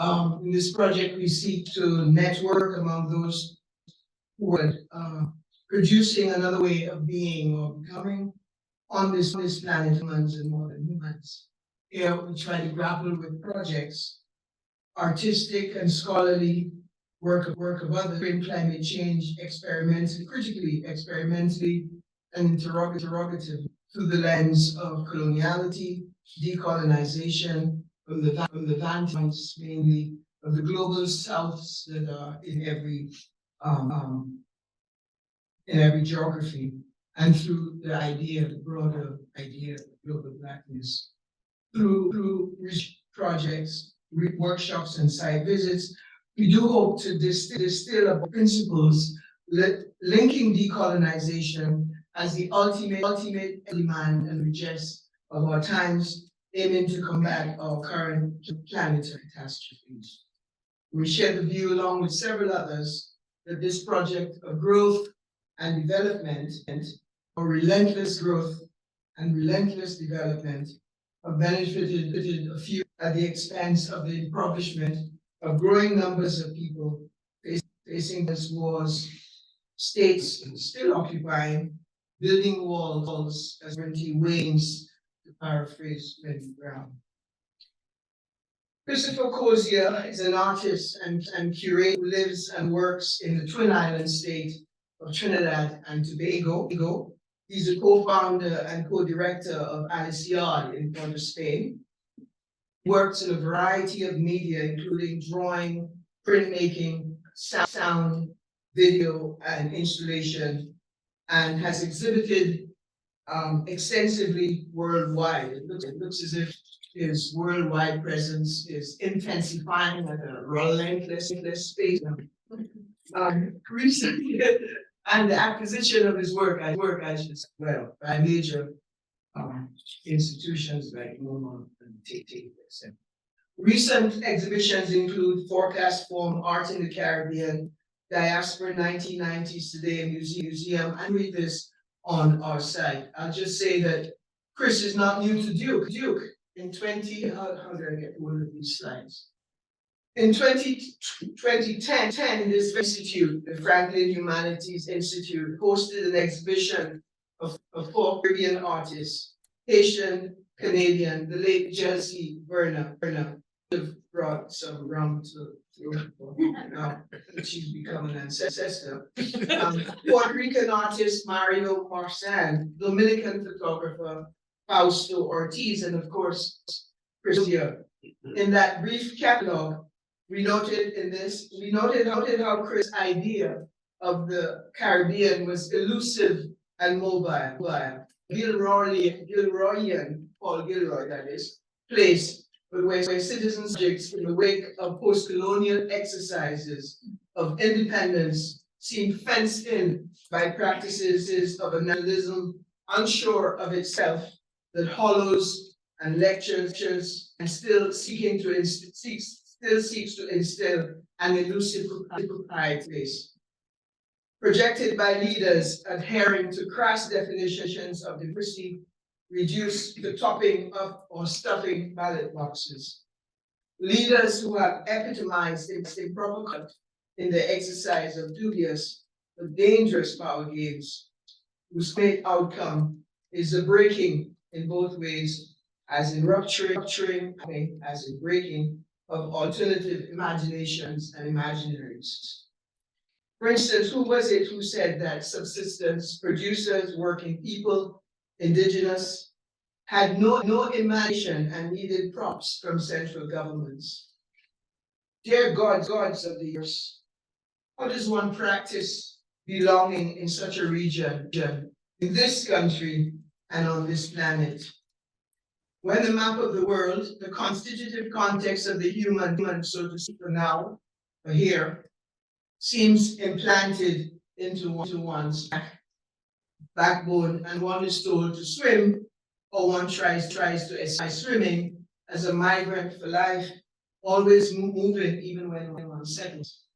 In this project, we seek to network among those who are producing another way of being or becoming on this planet, humans and more than humans. Here, we try to grapple with projects, artistic and scholarly work of others in climate change, critically, experimentally, and interrogatively through the lens of coloniality, decolonization, from the vantage points mainly of the global souths that are in every geography, and through the broader idea of global blackness. Through projects, workshops, and site visits, we do hope to distill about principles linking decolonization as the ultimate demand and redress of our times, aiming to combat our current planetary catastrophes. We share the view, along with several others, that this project of growth and development, or relentless growth and relentless development, have benefited a few at the expense of the impoverishment of growing numbers of people facing these wars, states still occupying, building walls as sovereignty wanes, to paraphrase Lenny Brown. Christopher Cozier is an artist and curator who lives and works in the Twin Island state of Trinidad and Tobago. He's a co-founder and co-director of Alice Yard in Port of Spain. He works in a variety of media, including drawing, printmaking, sound, video, and installation, and has exhibited extensively worldwide. It looks as if his worldwide presence is intensifying at a relentless pace. Recently, and the acquisition of his work, I should say, well, by major institutions like MoMA and Tate. Recent exhibitions include Forecast Form Art in the Caribbean, Diaspora 1990s Today Museum, and read this on our site. I'll just say that Chris is not new to Duke. In how did I get one of these slides? In 2010, this institute, the Franklin Humanities Institute, hosted an exhibition of 4 Caribbean artists, Haitian, Canadian, the late Chelsea Berna brought some rum to now she's become an ancestor. Puerto Rican artist Mario Marsan, Dominican photographer Fausto Ortiz, and of course, Cozier. In that brief catalog, we noted how Chris' idea of the Caribbean was elusive and mobile. Gilroyan, Paul Gilroy, that is, place, but where citizen subjects in the wake of post-colonial exercises of independence seem fenced in by practices of a nationalism unsure of itself that hollows and lectures and still seeks to instill an elusive propriety, projected by leaders adhering to crass definitions of diversity, reduced to topping up or stuffing ballot boxes. Leaders who have epitomized improper conduct in the exercise of dubious but dangerous power games, whose main outcome is the breaking in both ways, as in rupturing, as in breaking of alternative imaginations and imaginaries. For instance, who was it who said that subsistence producers, working people, indigenous, had no imagination and needed props from central governments? Dear gods of the earth, how does one practice belonging in such a region, in this country, and on this planet? When the map of the world, the constitutive context of the human, so to speak, for now, for here, seems implanted into one's backbone, and one is told to swim, or one tries to escape swimming as a migrant for life, always moving even when one settles.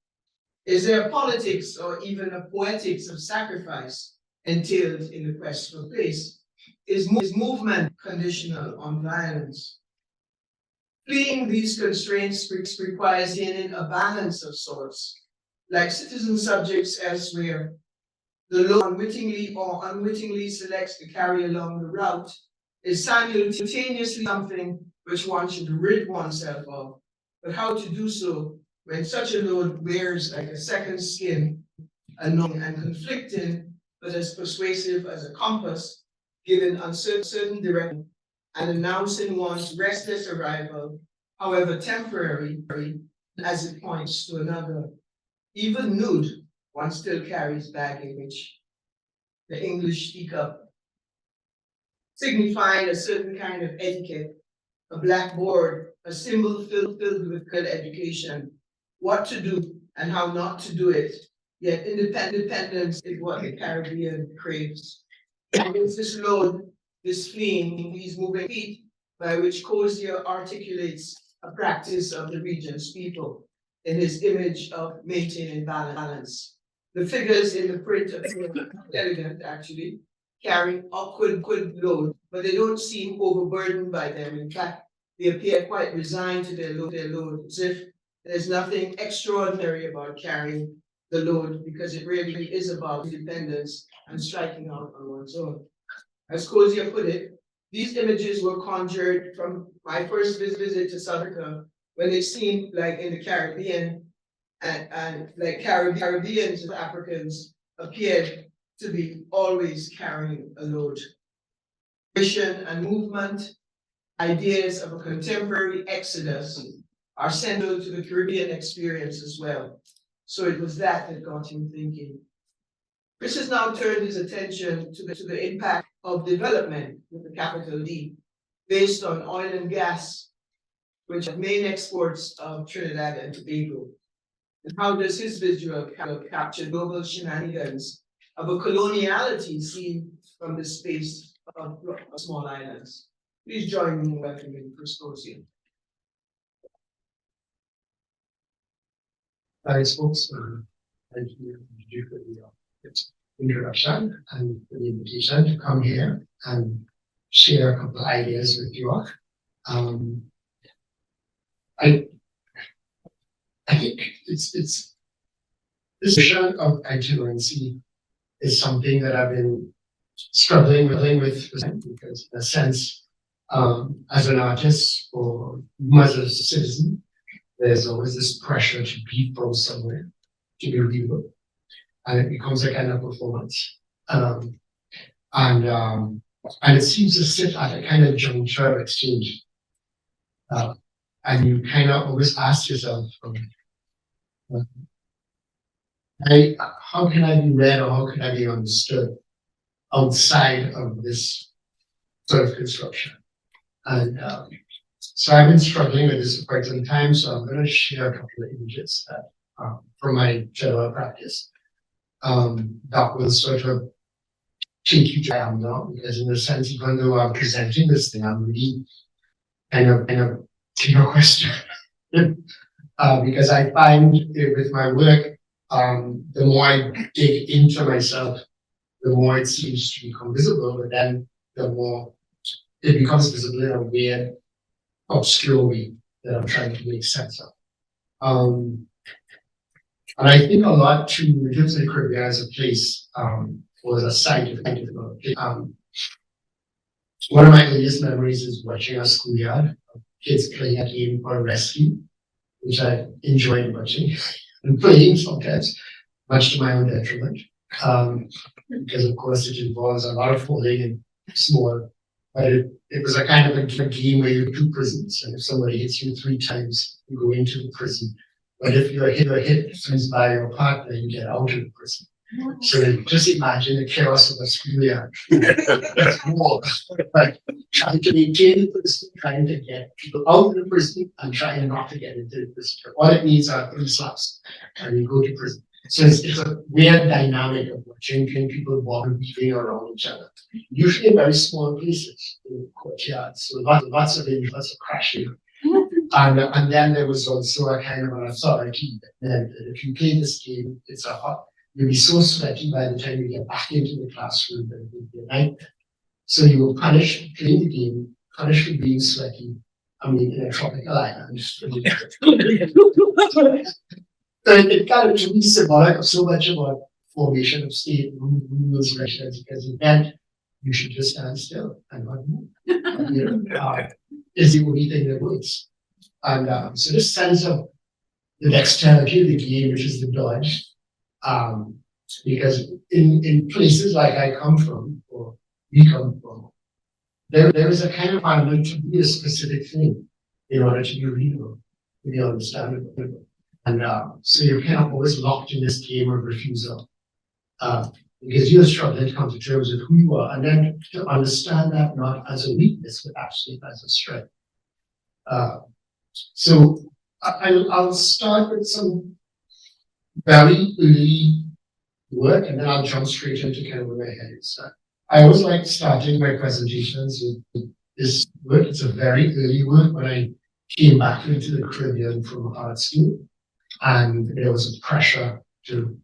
Is there a politics or even a poetics of sacrifice entailed in the quest for place? Is movement conditional on violence? Fleeing these constraints requires gaining a balance of sorts. Like citizen subjects elsewhere, the law unwittingly or unwittingly selects to carry along the route is simultaneously something which one should rid oneself of. But how to do so when such a load wears like a second skin, annoying and conflicting, but as persuasive as a compass, giving uncertain direction and announcing one's restless arrival, however temporary, as it points to another. Even nude, one still carries baggage. The English speak up, signifying a certain kind of etiquette, a blackboard, a symbol filled with good education, what to do and how not to do it. Yet independence is what the Caribbean craves. It's this load, this fleeing, these moving feet, by which Cozier articulates a practice of the region's people in his image of maintaining balance. The figures in the print appear elegant, actually, carrying awkward load, but they don't seem overburdened by them. In fact, they appear quite resigned to their load, as if there's nothing extraordinary about carrying the load, because it really is about independence and striking out on one's own. As Cozier put it, these images were conjured from my first visit to South Africa, when it seemed like in the Caribbean, and like Caribbeans and Africans appeared to be always carrying a load. Mission and movement, ideas of a contemporary exodus are central to the Caribbean experience as well. So it was that got him thinking. Chris has now turned his attention to the impact of development with a capital D, based on oil and gas, which are main exports of Trinidad and Tobago. And how does his visual capture global shenanigans of a coloniality seen from the space of small islands? Please join me in welcoming Chris Cozier. Thanks, folks. Thank you for the introduction and for the invitation to come here and share a couple of ideas with you all. I think it's this vision of itinerancy is something that I've been struggling with because in a sense, as an artist or as a citizen, there's always this pressure to be from somewhere, to be real, and it becomes a kind of performance. And it seems to sit at a kind of juncture of exchange. And you kind of always ask yourself, how can I be read or how can I be understood outside of this sort of construction? And so I've been struggling with this for quite some time, so I'm going to share a couple of images that, from my general practice that will sort of take you to where I am now, because in a sense, even though I'm presenting this thing, I'm really kind of to your question. Because I find with my work, the more I dig into myself, the more it seems to become visible, but then the more it becomes visible in a weird, obscure way that I'm trying to make sense of. And I think a lot to in terms of the Caribbean as a place, or as a site of kind of one of my earliest memories is watching a schoolyard of kids playing a game for rescue, which I enjoyed watching and playing sometimes, much to my own detriment. Because of course it involves a lot of falling and small, but it was a kind of a game where you do prisons, and if somebody hits you 3 times, you go into the prison. But if you're hit by your partner, you get out of the prison. So just imagine the chaos of a schoolyard. That's more like trying to maintain the prison, trying to get people out of the prison, and trying not to get into the prison. All it needs are 3 slaps, and you go to prison. So it's a weird dynamic of watching people walk and weaving around each other. Usually in very small places, in courtyards, so lots of crashing. And then there was also a kind of an authority that if you play this game, you'll be so sweaty by the time you get back into the classroom that it will be a nightmare. So you will punish playing the game, punish for being sweaty, I mean, in a tropical island. So it kind of to be symbolic of so much about formation of state rules, because then you should just stand still and not move. Is the only thing that works. And so this sense of the dexterity of the game, which is the dodge, because in places like I come from, or we come from, there is a kind of requirement to be a specific thing in order to be readable, to be understandable. And so you're kind of always locked in this game of refusal, because you're struggling to come to terms with who you are, and then to understand that not as a weakness, but actually as a strength. So I'll start with some very early work, and then I'll jump straight into kind of where my head is. I always like starting my presentations with this work. It's a very early work when I came back into the Caribbean from art school, and there was a pressure to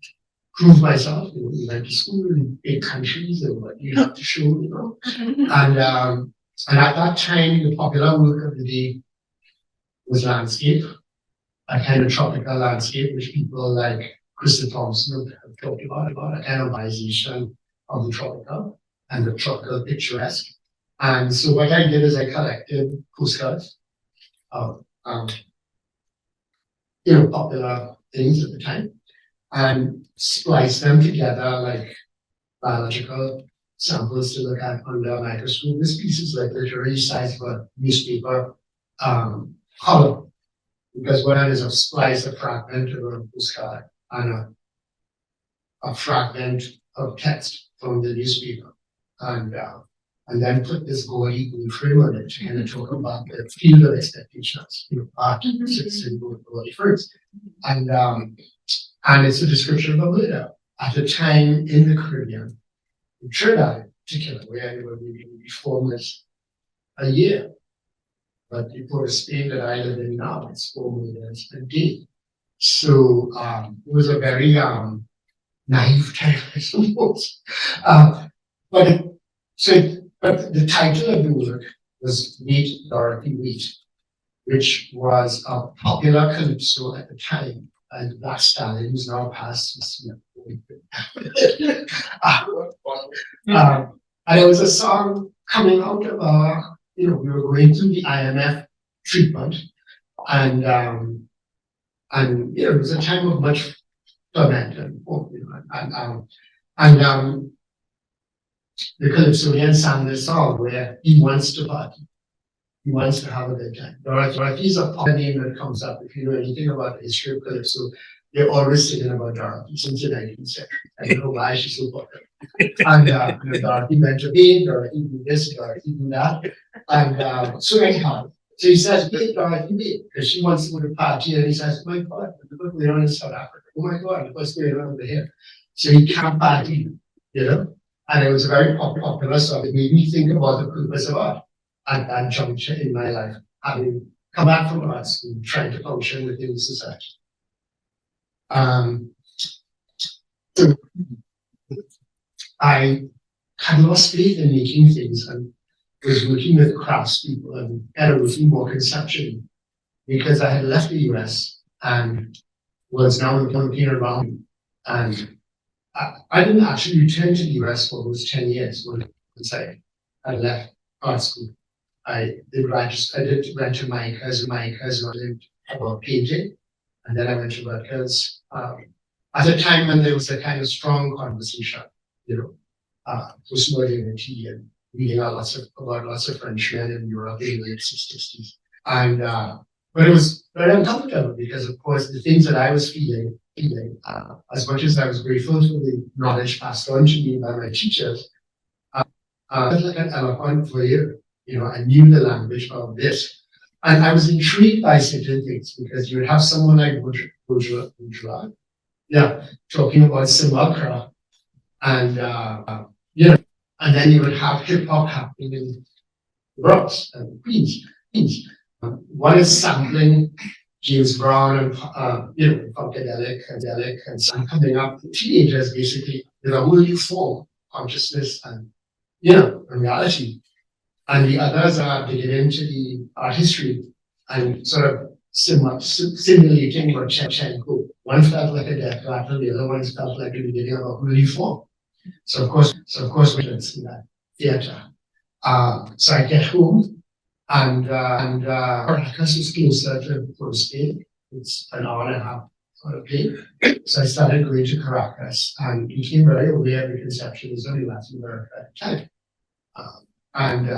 prove myself. You know, we went to school in big countries, and what you have to show, you know. And at that time, the popular work of the day was landscape, a kind of tropical landscape, which people like Kriston have talked about a kind of visualization of the tropical and the tropical picturesque. And so what I did is I collected postcards of popular things at the time and spliced them together like biological samples to look at under a microscope. This piece is like literally size of a newspaper column, because what I did is I've spliced a fragment of a postcard and a fragment of text from the newspaper, and then put this gaudy blue frame on it to kind of talk about the field of expectations. You know, art sits in both body first, and it's a description of a murder at a time in the Caribbean, in Trinidad in particular, where they were maybe reformers a year. But before Spain that I live in now, it's 4 murders a day. So it was a very naive time, I suppose. But the title of the work was Meet Dorothy Wheat, which was a popular calypso at the time, and Black Stallion is now past. And it was a song coming out of we were going through the IMF treatment, and it was a time of much torment and hope, the Calypsonian sang this song where he wants to party. He wants to have a good time. Dorothy is a popular name that comes up. If you know anything about the history of Calypso, they're always singing about Dorothy since the 19th century. I don't know why she's so popular. And Dorothy went to bed, Dorothy do this, Dorothy do that. And so anyhow, so he says, wait, Dorothy, wait, because she wants to go to party, and he says, oh my God, what's going on in South Africa? Oh my God, what's going on over here? So he can't party, and it was a very popular song. It made me think about the purpose of art at that juncture in my life, having come back from art school, trying to function within society. So I had lost faith in making things and was working with craftspeople and kind of working more conceptually, because I had left the US and was now looking around. And I didn't actually return to the US for almost 10 years once I left art school. I did rent to my cousin lived about painting, and then I went to Rutgers at a time when there was a kind of strong conversation, postmodernity and reading about lots of Frenchmen in Europe in the late 60s. And but it was very uncomfortable because, of course, the things that I was feeling, as much as I was grateful for the knowledge passed on to me by my teachers, I was like an eloquent voyeur. I knew the language of this. And I was intrigued by certain things, because you would have someone like Bourgeois, talking about simulacra, and and then you would have hip hop happening in the Bronx and Queens. One is sampling James Brown and Funkadelic and some coming up. Teenagers basically with a whole new form, consciousness and reality. and the others are digging into the art history and sort of simulating what Chen could. One felt like a death rattle, the other one felt like the beginning of a reform. So of course, we didn't see that theater. So I get home, and Caracas is closer to Spain. It's an hour and a half on a plane. So I started going to Caracas and became very aware of the conceptualism in Latin America at the time. And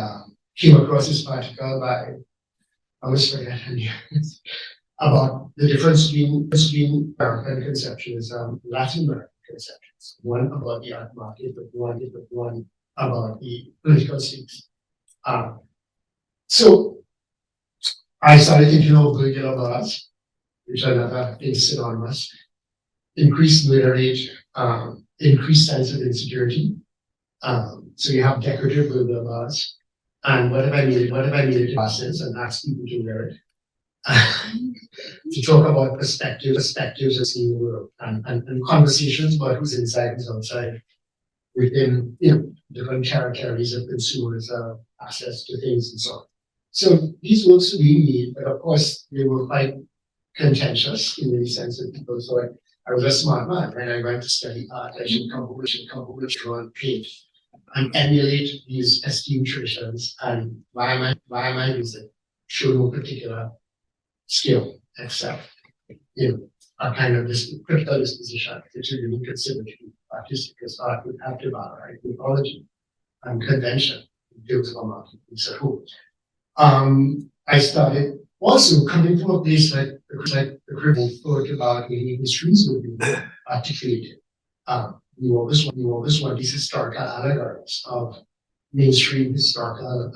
came across this article by, I always forget her name, about the difference between American conceptualism and Latin American conceptions. One about the art market, but one about the political scenes. So I started thinking of Virgil bars, which are another thing synonymous, increased murder rate, increased sense of insecurity. So you have decorative burger bars, and what have I needed classes and ask people to wear it. To talk about perspectives of seeing the world, and conversations about who's inside, who's outside, within different territories of consumers' access to things and so on. So these works were being made, but of course they were quite contentious in the sense that people thought I was a smart man when I went to study art. I should come over with draw and paint and emulate these esteemed traditions. And why am I using show no particular skill except a kind of this critical disposition which you really consider to be artistic, because art would have to right mythology and convention built on art. So I started also coming from a place like the Caribbean, thought about many histories would be articulated. You always want these historical allegories of mainstream historical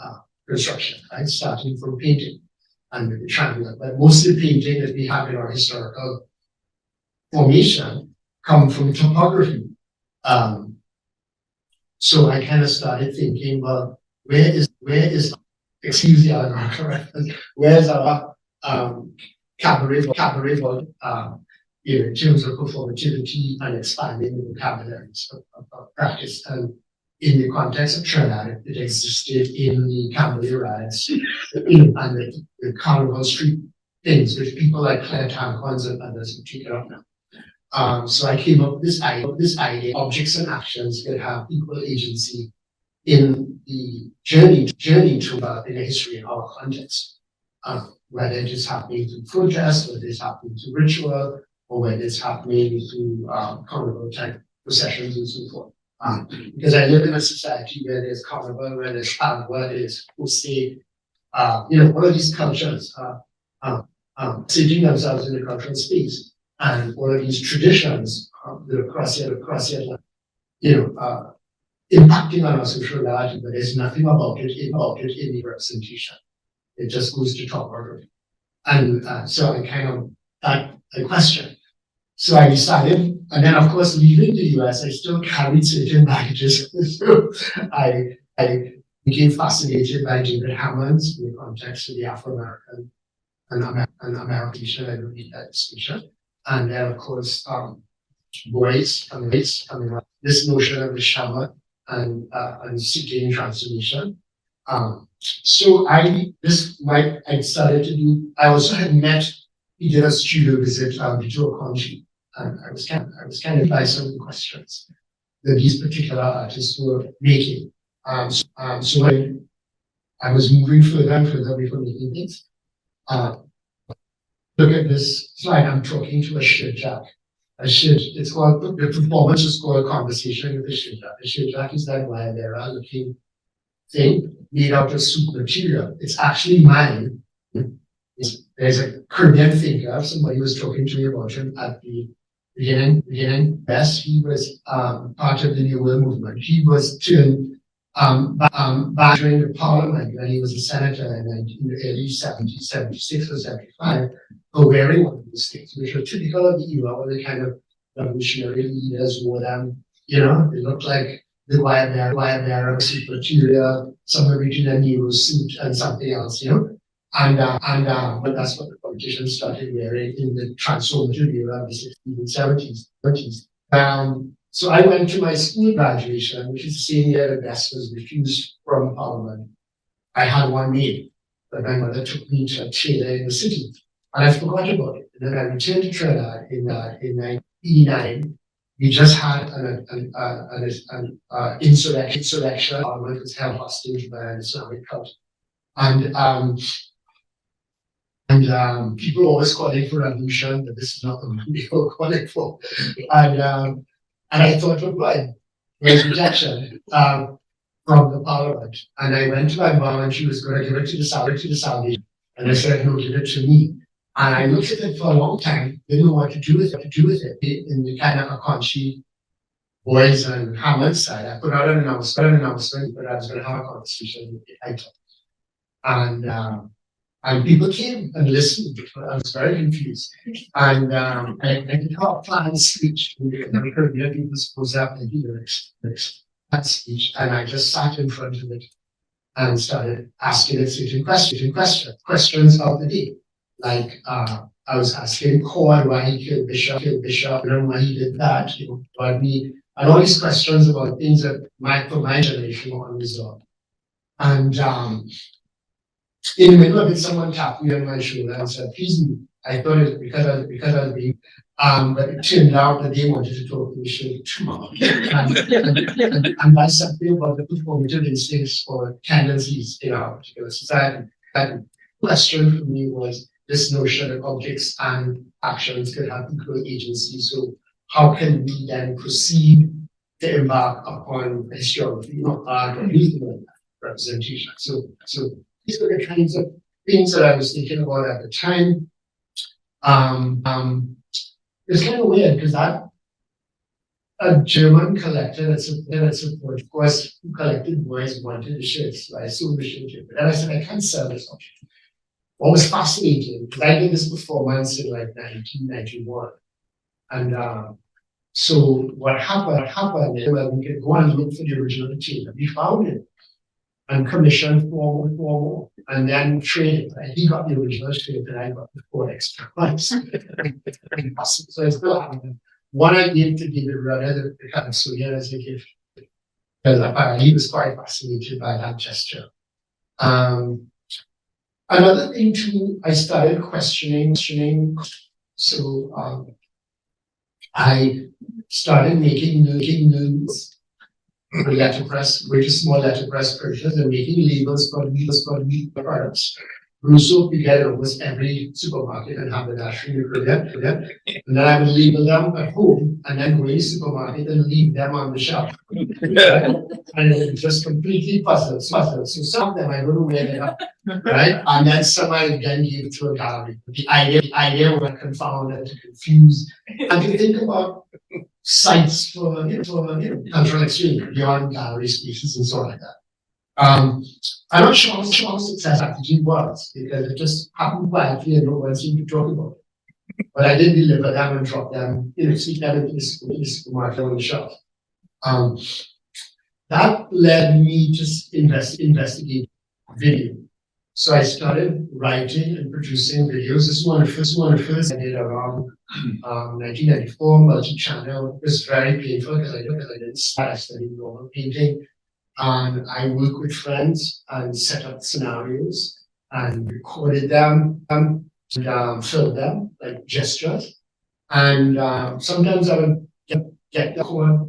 construction, right? Starting from painting and the triangle. But most of the painting that we have in our historical formation come from topography. So I kind of started thinking, well, where is excuse the allegorical reference, where's our cabaret vault, in terms of performativity and expanding the vocabularies of practice. And in the context of Trinidad, it existed in the cabaret rides, and the carnival street things, which people like Claire Tampons and others have taken up now. So I came up with this idea, objects and actions that have equal agency in the journey to in a history in our context, whether it is happening through protest, whether it's happening through ritual, or whether it's happening through carnival type processions and so forth. Because I live in a society where there's carnival, where there's Agua, there's Jose, all of these cultures sitting themselves in the cultural space, and all of these traditions, the Cozier, impacting on our social reality, but there's nothing about it in the representation. It just goes to topography. And so I kind of that a question. So I decided, and then of course leaving the US, I still carried certain baggages. So I became fascinated by David Hammond's in the context of the Afro-American and American, I don't need that discussion. And then of course boys coming up, this notion of the shaman and seeking transformation. So I started to do, I also had met, he did a studio visit to a country, and I was kind of by some of the questions that these particular artists were making. So when I was moving further and further away from making things, look at this slide, I'm talking to a shirjack. It's called, the performance is called Conversation with a Shirjack. A shirjack is that wire looking thing made out of soup material. It's actually mine. There's a Caribbean thinker, somebody was talking to me about him at the beginning. Yes, he was part of the New World Movement. He was turned back during the Parliament when he was a senator in the early 70s, 76 or 75, for wearing one of these things, which were typical of the era where the kind of revolutionary leaders wore them. They looked like the wire bearer suit material, somewhere between a Nero suit and something else, And but that's what the politicians started wearing in the transformative era of the 60s and 70s. So I went to my school graduation, which is the same year that Bess was refused from Parliament. I had one made, but my mother took me to a tailor in the city, and I forgot about it. And then I returned to Trinidad in 1989. We just had an insurrection. Parliament was held hostage by an Islamic cult, and people always calling for revolution, but this is not the one they were calling for. And I thought, oh, right, there's rejection from the parliament. And I went to my mom, and she was going to give it to the Saudi. And I said, no, give it to me. And I looked at it for a long time, didn't know what to do with it. In the kind of Akonchi boys and Hamlet side, I put out an announcement, but I was going to have a conversation with the editor. And people came and listened. I was very confused. And I did a planned speech. And the Caribbean people supposed up and hear that speech. And I just sat in front of it and started asking it certain questions of the day. Like I was asking Cord why he killed Bishop, and why he did that, about me, and all these questions about things that for my generation were unresolved. And in the middle of it, someone tapped me on my shoulder and said, please move. I thought it was because I was being, but it turned out that they wanted to talk to me too. And that's something about the performative instincts or tendencies in our particular society. That question for me was this notion that objects and actions could have equal agency. So how can we then proceed to embark upon historiography, not art or anything like that, representation? So these were the kinds of things that I was thinking about at the time. It's kind of weird because a German collector that supported, of course, who collected boys wanted the shirts, so I sold the shirt. But then I said, I can't sell this object. What was fascinating, because I did this performance in like 1991. And so what happened is, well, we could go and look for the original material. We found it and commissioned four more, and then traded. And he got the original shirt and I got the 4 extra ones. So I still have them. One I gave to David Rudder, the kind of Cozier as a gift, because apparently he was quite fascinated by that gesture. Another thing too, I started questioning. So I started making news for letterpress, very small letterpress purchase, and making labels for meat products. Rousseau could get almost every supermarket and have the national Caribbean. And then I would label them at home and then go to the supermarket and leave them on the shelf. And it was just completely puzzled. So some of them I don't know where they are. Right? And then some I again gave to a gallery. The idea was to confound and to confuse and to think about sites for cultural exchange beyond gallery spaces and so on like that. I'm not sure how success strategy was because it just happened quietly and no one seemed to talk about it. But I did deliver them and drop them, sneak them into the supermarket on the shelf. That led me to investigate video. So I started writing and producing videos. This one the first I did around 1994, multi-channel. It was very painful because I didn't start. I studied normal painting. And I worked with friends and set up scenarios and recorded them and filmed them like gestures. And sometimes I would get the core,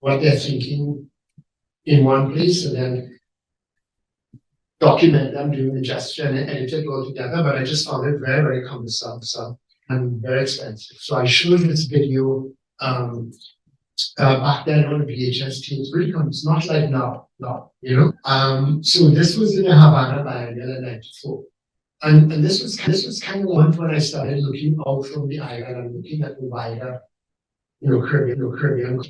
what they're thinking in one place and then document them doing the gesture and edit it all together. But I just found it very, very cumbersome and very expensive. So I showed this video back then on the VHS tapes, really comes not like now, So this was in the Havana Biennial in '94. And this was kind of one when I started looking out from the island and looking at the wider, Caribbean.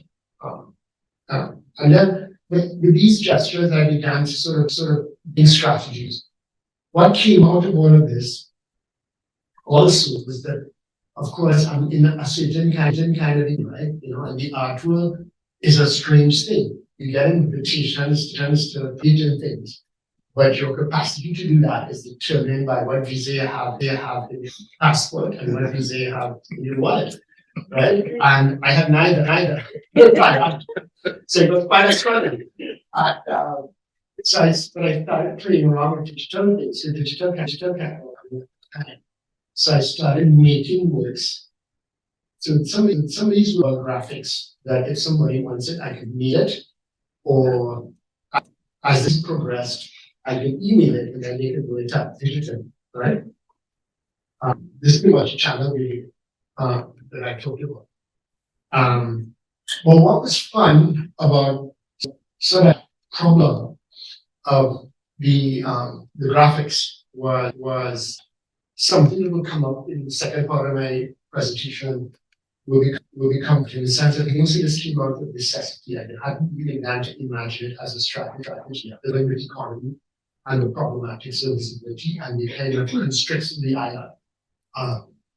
And then with these gestures, I began to sort of think strategies. What came out of all of this also was that, of course, I'm in a certain kind of thing, right? And the art world is a strange thing. You get invitations to create things, but your capacity to do that is determined by what visa you have in your passport and what visa you have in your wallet, right? And I have neither. So it was quite a struggle. So I started playing around with digital things, with digital catalog. So I started making works. So some of these were graphics that if somebody wants it, I could mail it, or as this progressed, I could email it and then they could do it up digital, right? This is pretty much a channel video that I talked about. But what was fun about sort of problem of the graphics was something that will come up in the second part of my presentation will become clear in the sense that mostly this came out of necessity. I hadn't really begun to imagine it as a strategy of the language economy and the problematic serviceability and the kind of constricts the island.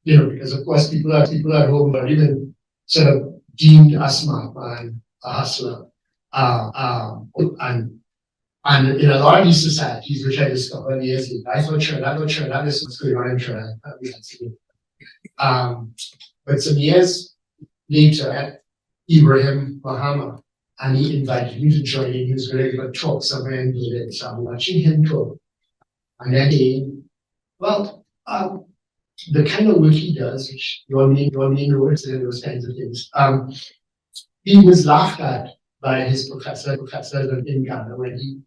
Because of course people at home are even sort of deemed a smart man, a hustler, and in a lot of these societies, which I discovered years ago, I thought Trinidad is what's going on in Trinidad. But some years later, at Ibrahim Mahama, and he invited me to join him. He was going to give a talk somewhere in Berlin, so I'm watching him talk. And then the kind of work he does, which your main roles and those kinds of things, he was laughed at by his professors in Ghana when he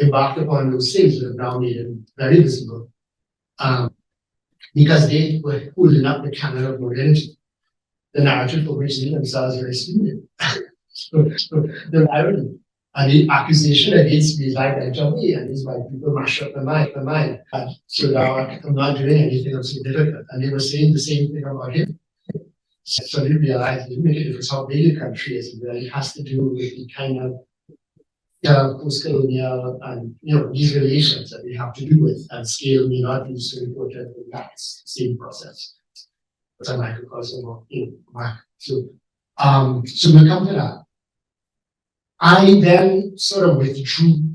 embarked upon those things that have now made him very visible. Because they were holding up the canon of modernity, the narrative for which they themselves were excluded. So the irony and the accusation against me is like that to me, and these white people mash up the mind. So now I'm not doing anything of significant. And they were saying the same thing about him. So they realized it didn't make a difference how big the country is, but it has to do with the kind of post-colonial and these relations that we have to do with, and scale may not be so important in that same process. But I might also so we'll come to that. I then sort of withdrew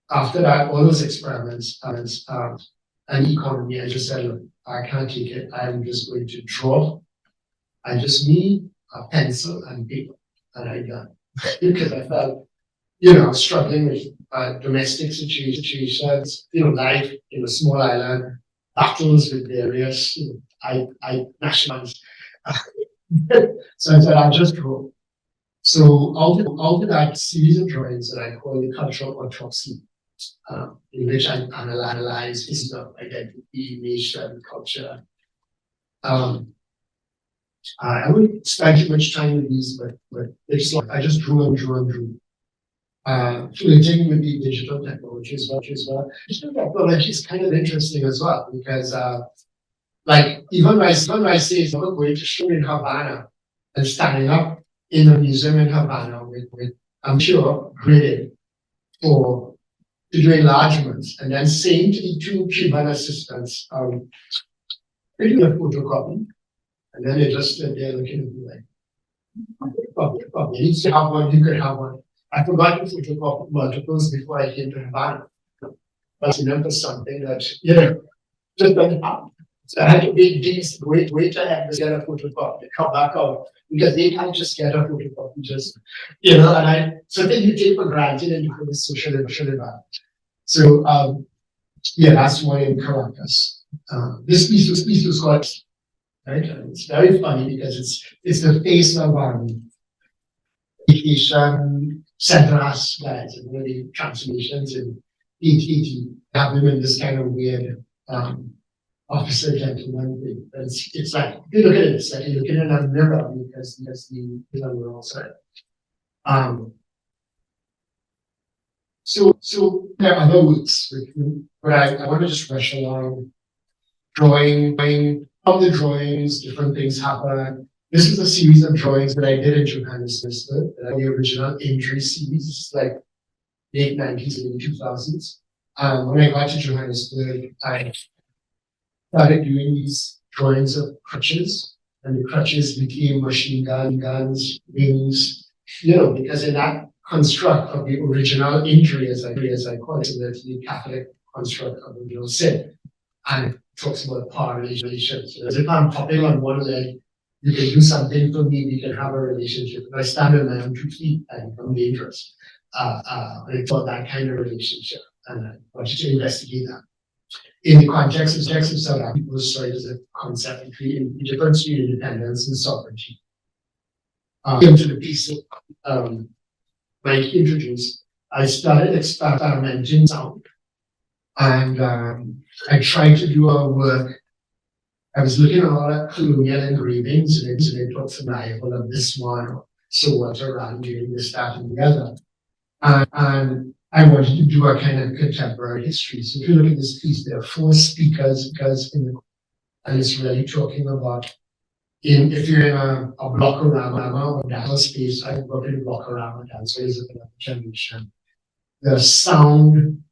after that, all those experiments and economy. I just said, look, I can't take it. I'm just going to draw. I just need a pencil and paper, and I done. Because I felt, struggling with domestic situations, life in a small island, battles with various, nationals. So I said, I'll just draw. So out of that series of drawings that I call the cultural autopsy, in which I analyze history, identity, nation, culture. I wouldn't spend too much time with these, but it's like I just drew and drew. Flirting with the digital technology as well. Digital technology is kind of interesting as well because, even when I say I'm going to show in Havana and standing up in the museum in Havana with I'm sure, graded to do enlargements, and then saying to the two Cuban assistants, they do a photocopy, and then they just stood there looking at me like, you need to have one, you could have one. I forgot to photocopy multiples before I came to Havana. But remember something that, just doesn't happen. So I had to wait to have to get a photocopy, come back out, because they can't just get a photocopy, something you take for granted and you put a social environment. So, that's one in Caracas. This piece was called, right? And it's very funny because it's the face of Asian Central-Ass guys, and the translations in ETT have them in this kind of weird officer gentleman thing. It's like, if you look at it, it's like you're looking in a mirror because the wrong side. So there are other works, but I want to just rush along, drawing, all the drawings, different things happen. This is a series of drawings that I did in Johannesburg, the original injury series, like late 90s, early 2000s. When I got to Johannesburg, I started doing these drawings of crutches, and the crutches became machine guns, wings, because in that construct of the original injury, as I call it, that's the Catholic construct of original sin, and it talks about power relations. So as if I'm hopping on one leg, you can do something for me, we can have a relationship. If I stand on my own 2 feet, I become dangerous. for that kind of relationship, and I wanted to investigate that. In the context of South Africa, people saw it as a concept between the difference between independence and sovereignty. Came to the piece Mike introduced, I started experimenting sound, and I tried to do a work. I was looking at a lot of colonial engravings, and it was reliable of this one, so what around doing this, that, and the other. And I wanted to do a kind of contemporary history. So if you look at this piece, there are 4 speakers, and it's really talking about if you're in a blockorama or dance space. I grew up in blockorama dance, so it's a generation. The sound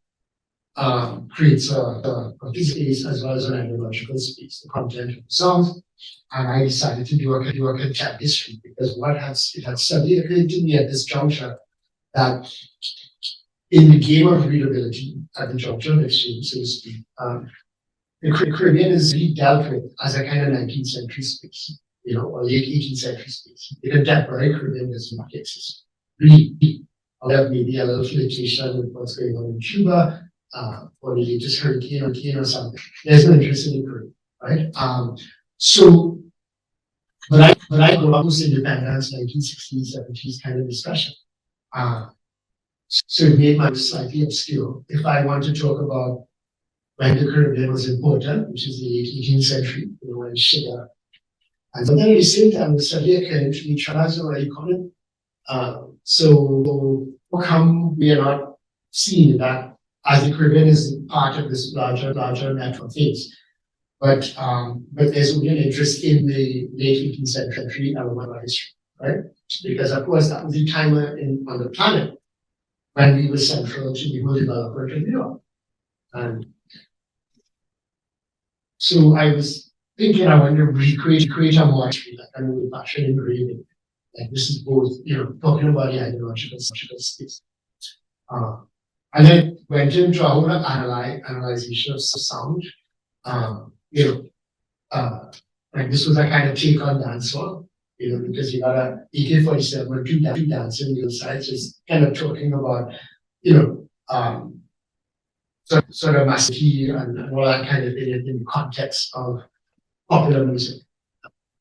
creates a space as well as an ideological space, the content of the songs. And I decided to do a contemporary history, because it had suddenly occurred to me at this juncture that in the game of readability at the juncture of exchange, so to speak, the Caribbean is really dealt with as a kind of 19th century space, or late 18th century space. The contemporary Caribbean does not exist. Really, although maybe a little flirtation with what's going on in Cuba, or the latest hurricane or something. There's no interest in the Caribbean, right? But I grew up with independence, 1960s, 70s kind of discussion. So it made my slightly obscure. If I want to talk about when the Caribbean was important, which is the late 18th century, when sugar. And then at the same time, the study occurred to me, Charles already commented. So how come we are not seeing that as the Caribbean is part of this larger natural phase? But there's only an interest in the late 18th century element of history, right? Because of course that was the time on the planet when we were central to the whole development of Europe. And so I was thinking I wanted to recreate a more history, like an old fashioned engraving. Like this is both, talking about the ideological space. And then went into a whole analyzation of sound. Like this was a kind of take on dancehall, because you got a AK-47 or two dancing the sides, just kind of talking about, sort of massacre and all that kind of thing in the context of popular music,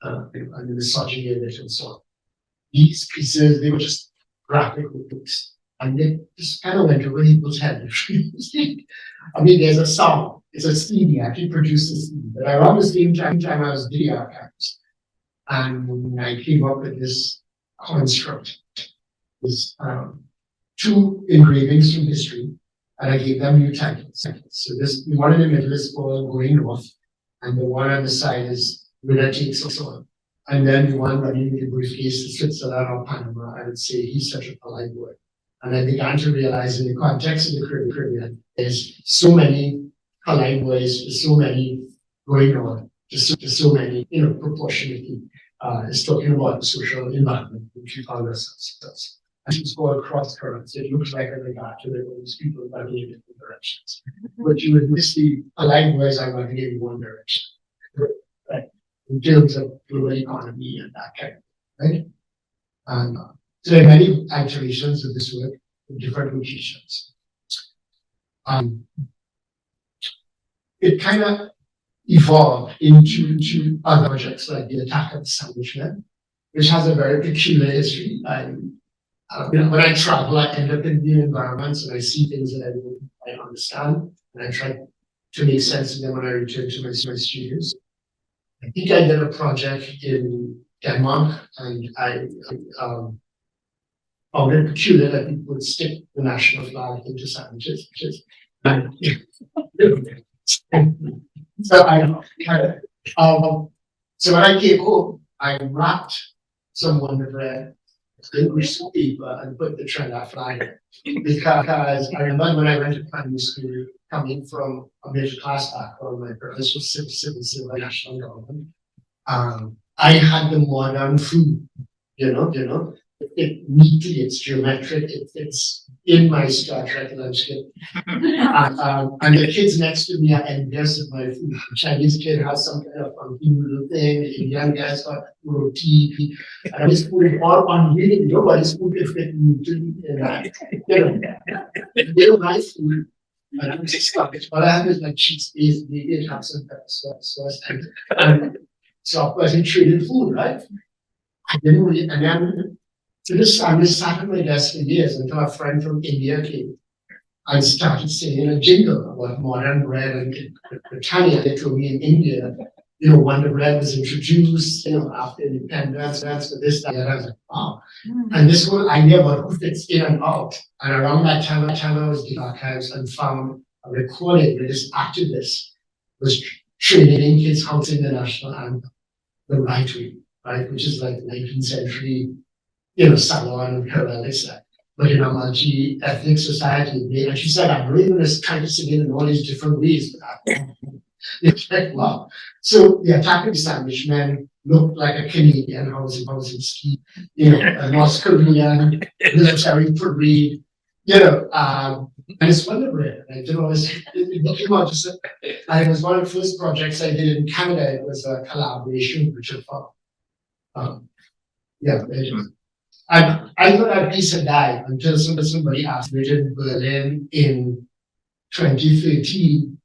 and the misogyny of it and so on. These pieces, they were just graphical books, and they just kind of went over people's heads. I mean, there's a song, it's a CD, I actually produced a CD, but around the same time I was video archives, and I came up with this construct, this 2 engravings from history, and I gave them new titles. So the one in the middle is called Going North, and the one on the side is Winner Takes All. And then the one running the briefcase to Switzerland or Panama, I would say he's such a polite boy. And I began to realize in the context of the Caribbean, there's so many polite boys, there's so many going on, there's so many, proportionately. It's talking about the social environment which we found ourselves. And it's called cross currents. It looks like a regard to those people running in different directions. But you would miss the polite boys are running in one direction. Right? In terms of global economy and that kind of thing, right? And so there are many iterations of this work in different locations. It kind of evolved into other projects like the Attack of the Sandwich Men, which has a very peculiar history. When I travel, I end up in new environments and I see things that I don't quite understand, and I try to make sense of them when I return to my studios. I think I did a project in Denmark, and I found it peculiar that people would stick the national flag into sandwiches, so so when I came home, I wrapped some Wonder Bread in grease paper and put the Trinidad flag in. Because I remember when I went to primary school, coming from a middle class background, my parents were civil national government. I had the modern food, it neatly, it's geometric, it's in my Star Trek landscape. And the kids next to me are envious of my food. The Chinese kid has some kind of funky noodle thing, the Indian guy's got roti, and his food is all unreal. Nobody's food is getting neatly in that. They don't like food. And I'm just stuck. All I have is like cheese, maybe have some pepper sauce, and so of course, he traded food, right? I didn't really, and then so this I was sat at my desk for years until a friend from India came and started singing a jingle about modern bread and Britannia. They told me in India, when the bread was introduced, after independence, that's for this, that, and I was like, wow. And this whole idea about who fits in and out. And around that time, I was in the archives and found a recording where this activist was training kids how to sing the national anthem the right way, right? Which is like 19th century, salon heraldics, but in a multi-ethnic society. And she said, I'm really going to try to sing it in all these different ways. It's like, wow. So the attacking establishment looked like a Canadian housing scheme, a North Korean military parade, and it's wonderful. Right? It came out just, and it was one of the first projects I did in Canada. It was a collaboration with Richard Falk. And I thought that piece had died until somebody asked me in Berlin in 2013.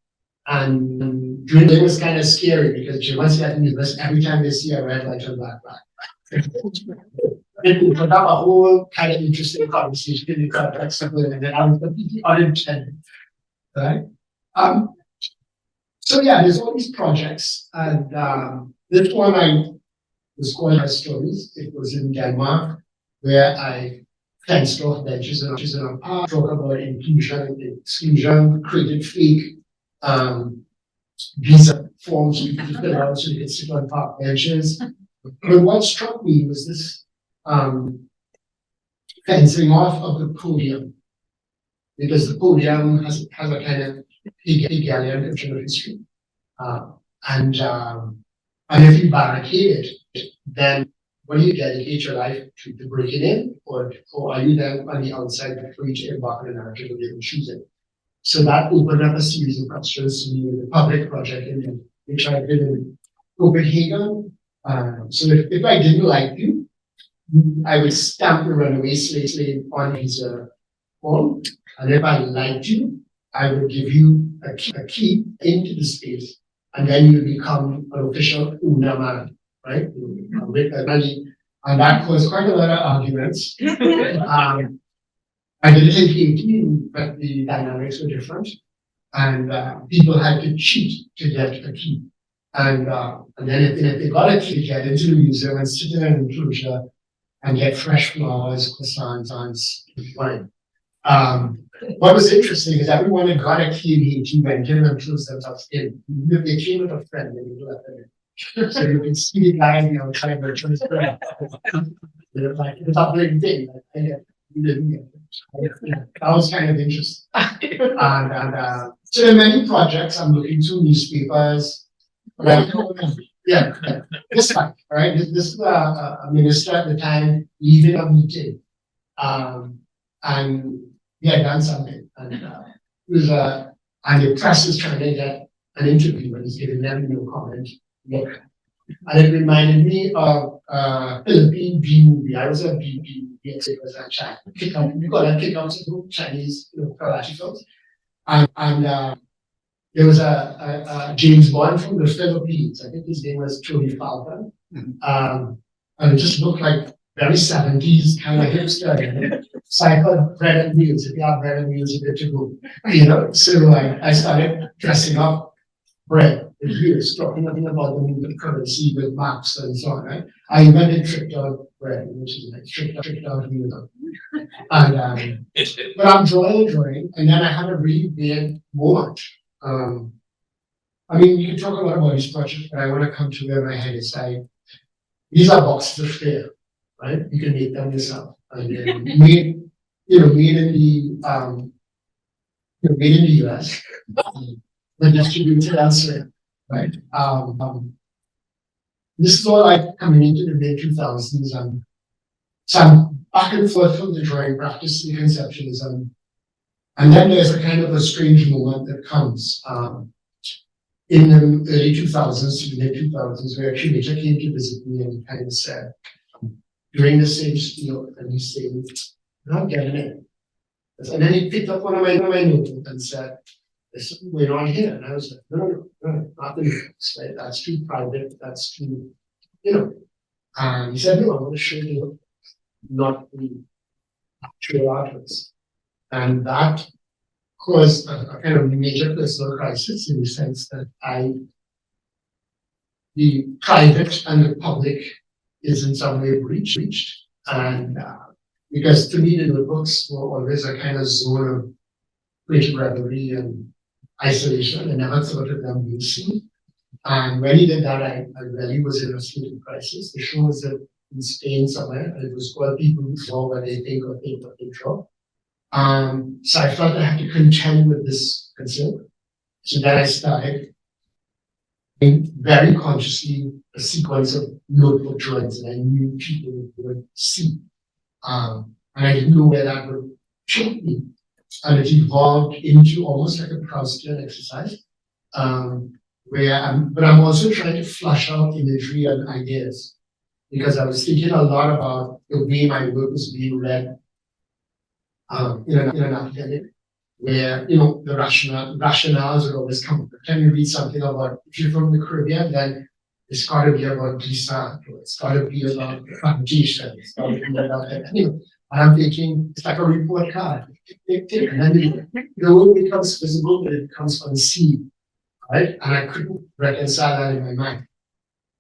And during it was kind of scary because once you at the university, every time they see a red light on black back. It put up a whole kind of interesting conversation in the context of Berlin that I was completely unintended. Right? So yeah, there's all these projects. And this one was called Her Stories. It was in Denmark, where I fenced off benches and a park, talk about inclusion and exclusion, created fake visa forms we could fill out so you could sit on park benches. But what struck me was this fencing off of the podium, because the podium has a kind of Hegelian notion of history. And if you barricade it, then what do you dedicate your life to breaking in, or are you then on the outside free to embark on a narrative of your own choosing? So that opened up a series of questions to me with the public project which I did in Copenhagen. So if I didn't like you, I would stamp the runaway slave on his form. And if I liked you, I would give you a key into the space. And then you become an official owner man, right? With the money. And that caused quite a lot of arguments. I did it in 18, but the dynamics were different. And people had to cheat to get a key. And then if they got a key, get into the museum and sit in an enclosure and get fresh flowers, croissants, and wine. What was interesting is everyone had got a key in 18 went in and closed themselves in. If they came with a friend, they would let them in. So you can see the guy, trying to transfer. Like, it's a big thing. That was kind of interesting. And so there are many projects. I'm looking to newspapers. Yeah, this one, right? This is a minister at the time leaving a meeting, and he had done something, and it was and the press was trying to get an interview, and he's giving them no comment. Look, and it reminded me of Philippine B movie. I was a B movie, and it was a Chinese. We call that kick-outs of Chinese, karate films, and there was a James Bond from the Philippines. I think his name was Tony Falcon. And it just looked like very 70s kind of hipster. Cycle bread and meals. If you have bread and meals, you're good to go. So I started dressing up bread with years, talking about the movement currency with maps and so on. Right? I invented tricked out bread, which is like tricked out meal. And but I'm drawing, and then I had a really big moment. I mean, you can talk a lot about these projects, but I want to come to where my head is. These are boxes of flair, right? You can make them yourself. And made in the US, but distributed elsewhere, right? This is all like coming into the mid 2000s, and so back and forth from the drawing practice to conceptualism. And then there's a kind of a strange moment that comes in the early 2000s to the mid 2000s, where a curator came to visit me and kind of said, during the same spiel, and he said, "I'm not getting it." And then he picked up one of my notebooks and said, "There's something going on here." And I was like, no, not the notebooks, right? That's too private, that's too, you know. And he said, "No, I'm going to show you not the actual artworks." And that caused a kind of major personal crisis in the sense that the private and the public is in some way breached. And because to me, the notebooks were always a kind of zone of great revelry and isolation. I never thought of them being seen. And when he did that, I really was in a state of crisis. The show was in Spain somewhere, and it was called People Who Draw What They Think or Think What They Draw. So I felt I had to contend with this concern. So then I started very consciously a sequence of notebook drawings that I knew people would see. And I didn't know where that would take me. And it evolved into almost like a Proustian exercise, but I'm also trying to flush out imagery and ideas, because I was thinking a lot about the way my work was being read in an academic, where the rationales would always come up. Can you read something about, if you're from the Caribbean, then it's got to be about glissant, or it's got to be about plantation, it's got to be about that. And I'm thinking it's like a report card. And then the work becomes visible, but it becomes unseen, right? And I couldn't reconcile that in my mind.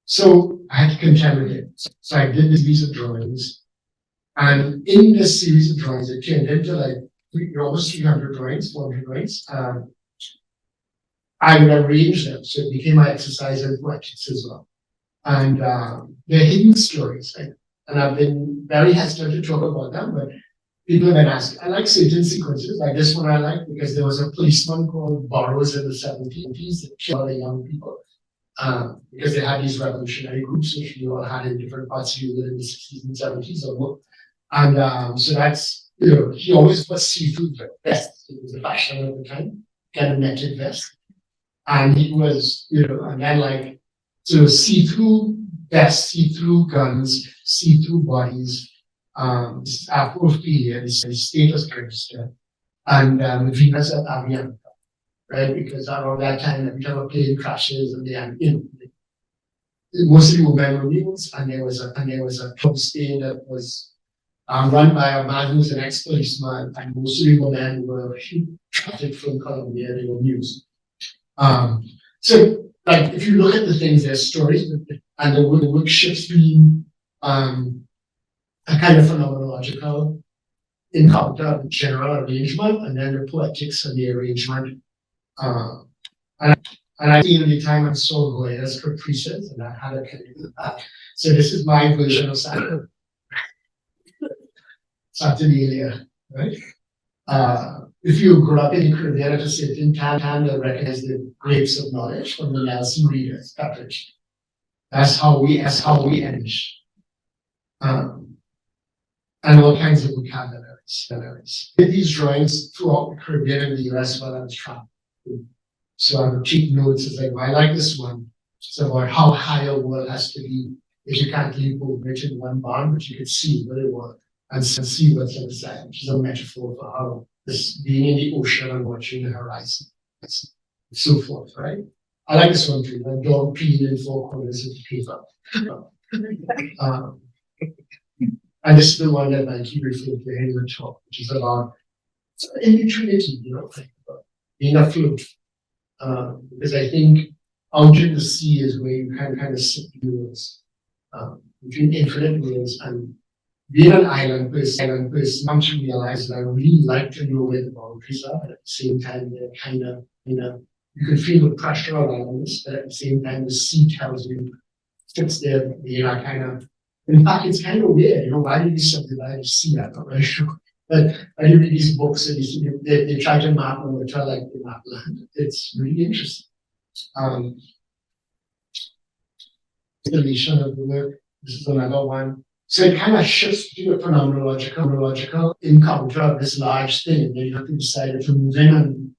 So I had to contend with it. So I did this series of drawings. And in this series of drawings, it turned into like almost 300 drawings, 400 drawings. I would arrange them, so it became my exercise in poetics as well. And they're hidden stories, right? And I've been very hesitant to talk about them, but people have been asking. I like certain sequences, like this one I like, because there was a policeman called Burroughs in the 70s that killed the young people. Because they had these revolutionary groups, which we all had in different parts of Europe in the 60s and 70s or more. And so that's, he always was see-through vest. It was the fashion at the time, kind of netted vest. And he was, and then like, so see-through vests, see-through guns, see-through bodies, Afro Modern, his status register, and Venus at Avianca, right? Because around that time, every time a plane crashes, and mostly women were mules, and there was a club stay that was run by a man who was an ex-policeman, and mostly women were trafficked from Colombia, they were mules. So, like, if you look at the things, there's stories, and the work shifts between a kind of phenomenological encounter, general arrangement, and then the poetics and the arrangement. And I think at the time I saw Goya's Caprices, and I had a kind of that. So this is my version of Saturnalia, right? If you grew up in the Caribbean at a certain time, you'll recognize the grapes of knowledge from the Nelson readers, coverage. That's how we end. And all kinds of vocabularies. Did these drawings throughout the Caribbean and the US while I was traveling. So I would keep notes as like, well, I like this one. It's about how high a wall has to be if you can't leap over it in one barn, but you can see where they were and see what's inside, which is a metaphor for how this being in the ocean and watching the horizon, and so forth, right? I like this one too, the dog peeing in 4 corners of the paper. And this is the one that I keep referring to in the talk, which is about individuality, like about being afloat. Because I think out in the sea is where you can kind of sit worlds, between infinite worlds, and being an island person, come to realize that I really like to know where the boundaries are, but at the same time, they're kind of, you can feel the pressure around this, but at the same time, the sea tells you, sits there, kind of, in fact, it's kind of weird, why did you subdivide the sea? I'm not really sure. But when you read these books and they try to map water like they map land, it's really interesting. Installation of the work. This is another one. So it kind of shifts to a phenomenological encounter of this large thing, and then you have to decide if to move in and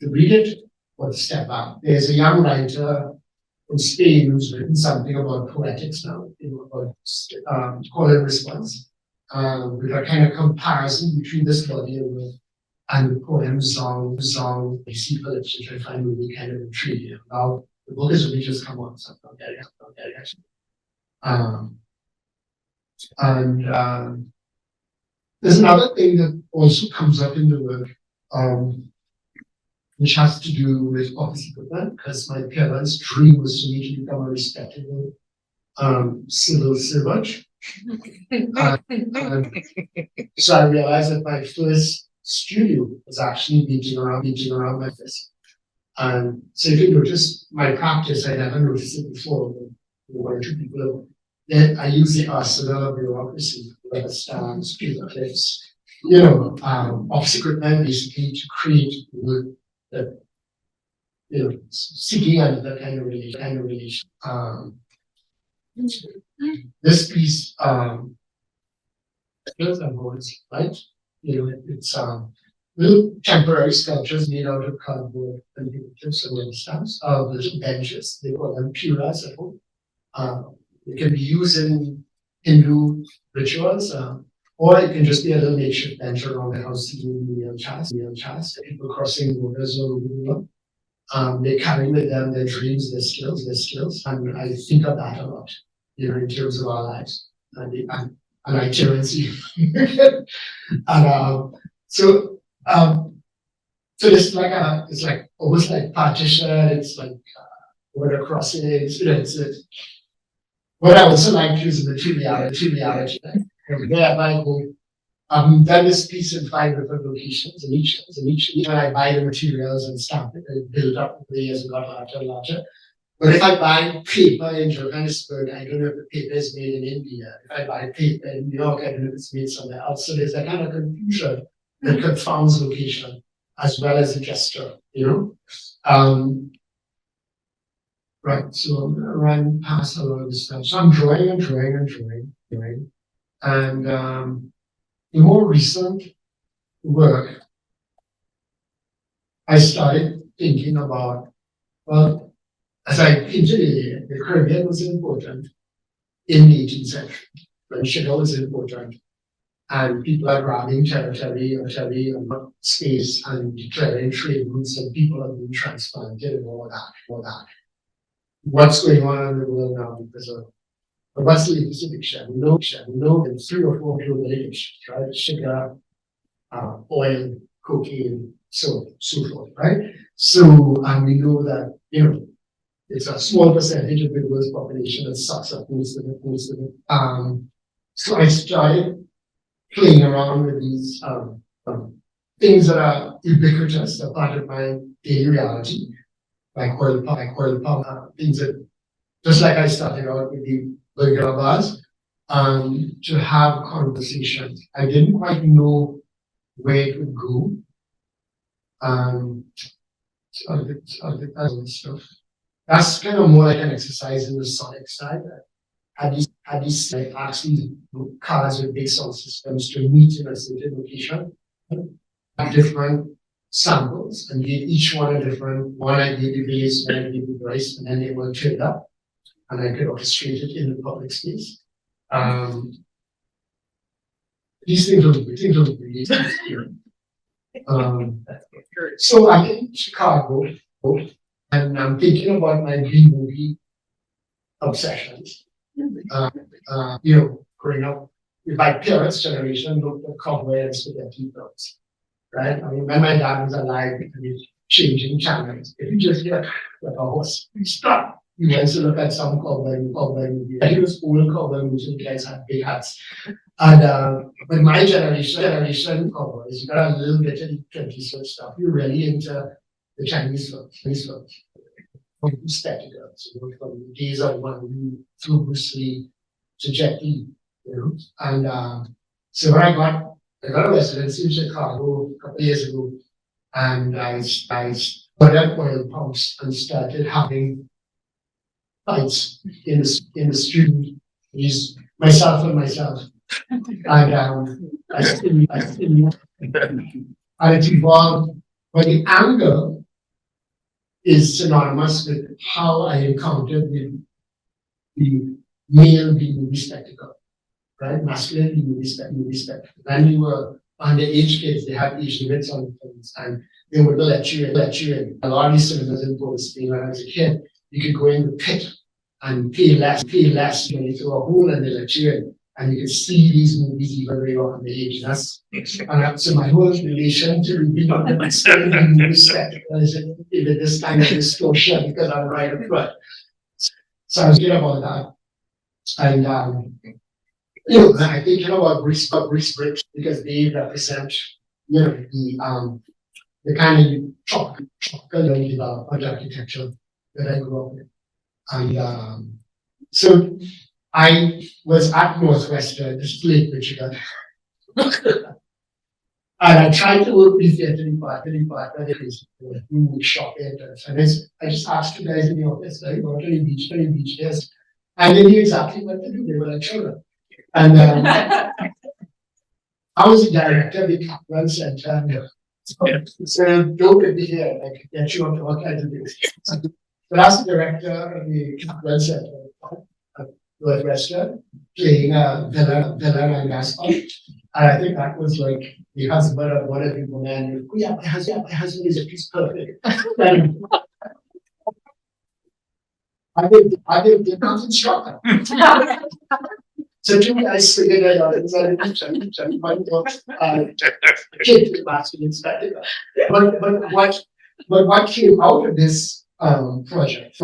to read it or to step back. There's a young writer in Spain who's written something about poetics now, about call and response, with a kind of comparison between this body of work and the poem song, C. Phillips, which I find really kind of intriguing. Now, the book has only just come out, so I'm not getting actually. There's another thing that also comes up in the work, which has to do with office equipment, because my parents' dream was for me to become a respectable civil servant. So I realized that my first studio was actually beating around my fist. And so if you notice my practice, I never noticed it before, but one or two people, then I use the arsenal of bureaucracy, rubber stamps, paper clips, office equipment basically to create work that, seeking another kind of relation. This piece, right? It's little temporary sculptures made out of cardboard and clips and rubber stamps, little benches, they call them puras at home. It can be used in Hindu rituals, or it can just be a little makeshift bench around the house to do meal chats, people crossing borders or moving on. They carry with them their dreams, their skills, and I think of that a lot, in terms of our lives and itinerancy. And so it's like almost like partition. It's like border crossings. What I also like is the triviality. There I go. I've done this piece in 5 different locations, and each time I buy the materials and stamp it, and build up over the years and got larger and larger. But if I buy paper in Johannesburg, I don't know if the paper is made in India. If I buy paper in New York, I don't know if it's made somewhere else. So there's a kind of confusion that confounds location as well as the gesture, Right, so I'm gonna run past a lot of this stuff. So I'm drawing. And the more recent work, I started thinking about, well, as I hinted, the Caribbean was important in the 18th century. When sugar was important, and people are grabbing territory and space and declaring trade routes, and people are being transplanted and all that. What's going on in the world now because of what's the latest addiction? We know there's 3 or 4 global addictions, right? Sugar, oil, cocaine, so forth, right? So, and we know that, it's a small percentage of the world's population that sucks up most of it. So I started playing around with these things that are ubiquitous, that are part of my daily reality, like oil palm, things that, just like I started out with the burger bars, to have conversations. I didn't quite know where it would go. Stuff. That's kind of more like an exercise in the sonic side. Had these like actually cars with big sound systems to meet in a certain location, different samples, and gave each one a different one. I gave the bass, one I gave the voice, and then they were turned up, and I could orchestrate it in the public space. These things are really so I'm in Chicago, and I'm thinking about my B-movie obsessions. Growing up with my parents' generation, looked at cowboy and spaghetti films, right? I mean, when my dad was alive, he was changing channels. If you just hear like a horse, you stop. You went to look at some cowboy movie. He was old cowboy movies, and guys had big hats. And with my generation cowboys, you got a little bit of the 20th stuff. You're really into the Chinese films. From spectacles, from the days of when through Bruce Lee to Jet Li, And so when I got a residency in Chicago a couple of years ago, and I started oil pumps and started having fights in the student. These myself and myself. And I still, and it evolved, but the anger is synonymous with how I encountered the male being spectacle, right? Masculine being spectacle. When we were underage kids, they had age limits on things, and they would let you in. A lot of these cinemas imposed me when I was a kid. You could go in the pit and pay less when you throw a hole and they let you in. And you can see these movies even when you're underage. So my whole relation to being on the movie spectacle is in this kind of distortion because I'm right up front. So I was thinking about that. And I think about bricks because they represent the kind of tropical development architecture that I grew up with. And so I was at Northwestern, this is Lake Michigan. And I tried to work with the department that is doing shop enters. And I just asked you guys in the office, like, what are the beach days? And they knew exactly what to do. They were like children. And I was the director of the Kaplan Center. So don't get me here, like, get you onto all kinds of things. But I was the director of the Kaplan Center at Northwestern, playing villain and mascot. And I think that was like the husband of one of the men. Oh yeah, my husband is perfect. I did not instruct her. So two guys figured it out and said, kid with masculine spectacle. But what came out of this project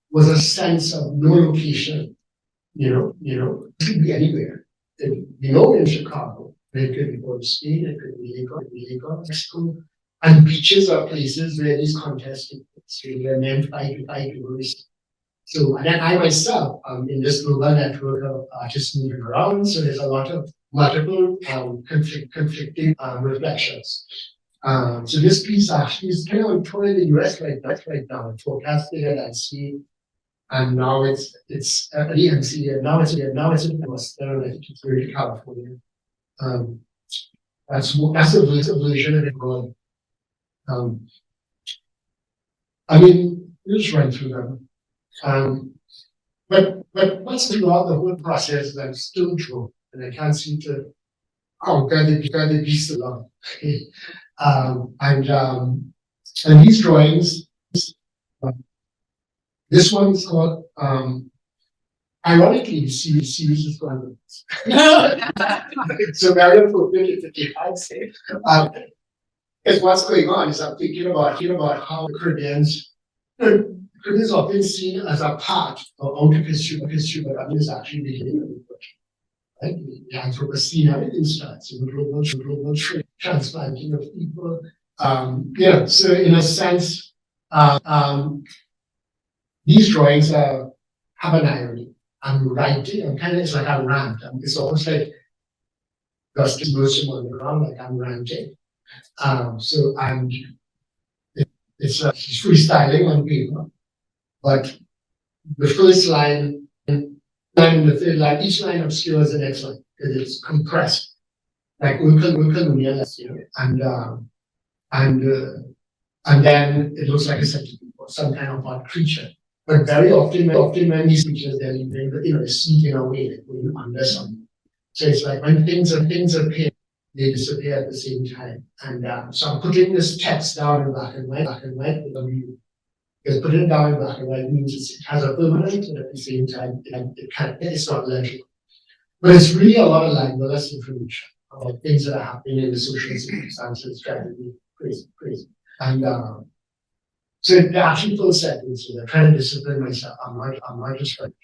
was a sense of no location, it could be anywhere. It could be in Chicago, it could be Port State, it could be Lagos, Mexico. And beaches are places where these contests take place, where men fight tourists. So, and then I myself, in this global network of artists moving around, so there's a lot of multiple conflicting reflections. So this piece actually is kind of on tour in the US right now, forecasting at NC, and now it's at the MC, and now it's in Boston, and it's going to California. That's a version of it going. I mean, we'll just run through them. But what's throughout the whole process that I'm still drawn, and I can't seem to conquer the beast alone. And these drawings, this one is called, ironically, the series is called. So very appropriate I'd say. Because what's going on is I'm thinking about how the Caribbeans often seen as a part of out of history, but that is actually beginning of the project. Right? The Anthropocene, everything starts in global trade, transplanting of people. So in a sense, these drawings have an irony. I'm writing, it's like I'm ranting. It's almost like Dusty Wilson on the ground, like I'm ranting. It's freestyling on paper, but the first line and the third line, each line obscures the next line because it's compressed, like Ulka, and then it looks like a centipede or some kind of odd creature. But very often when these creatures they're leaving, they sneak in away, like going under something. So it's like when things appear, they disappear at the same time. And so I'm putting this text down in black and white because putting it down in black and white means it has a permanence, and at the same time it's not legible. But it's really a lot of libelous information about things that are happening in the social circumstances driving me crazy. And so the actually full sentence, I'm trying to discipline myself. I'm not just writing.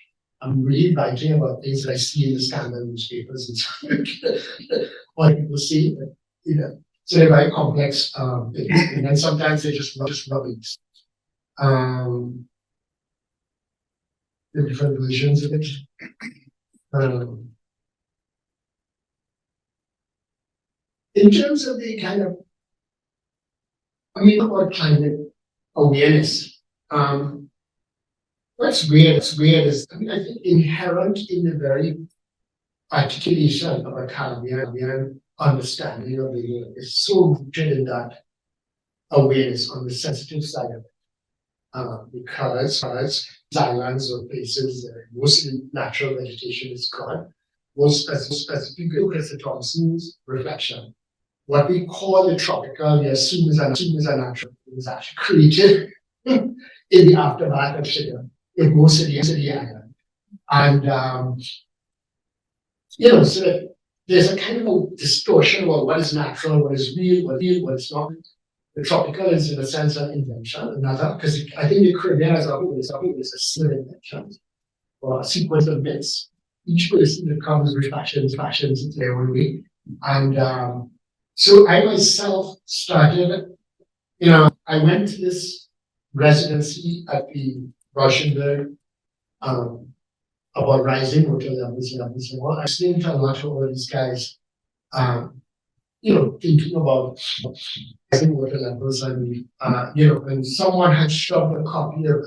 I'm really writing about things that I see in the scandal newspapers and stuff. What people see, so they're very complex things, and then sometimes they're just rubbish. The different versions of it. In terms of the kind of, about climate awareness. what's weird is, I mean, I think inherent in the very articulation of a Caribbean understanding of the year is so rooted in that awareness on the sensitive side of it. Because islands or places, mostly natural vegetation is gone. Most specifically, Professor Thompson's reflection. What we call the tropical, we assume is a natural, it was actually created in the aftermath of sugar in most of the island. And so that there's a kind of a distortion about what is natural, what is real, what is not. The tropical is in a sense an invention, another, because I think the Caribbean as a whole is a single invention or a sequence of myths. Each person that comes with fashions in their own way. And so I myself started, I went to this residency at the Rauschenberg about rising water levels and all. I explained to a lot of all these guys, thinking about rising water levels and, when someone had shoved a copy of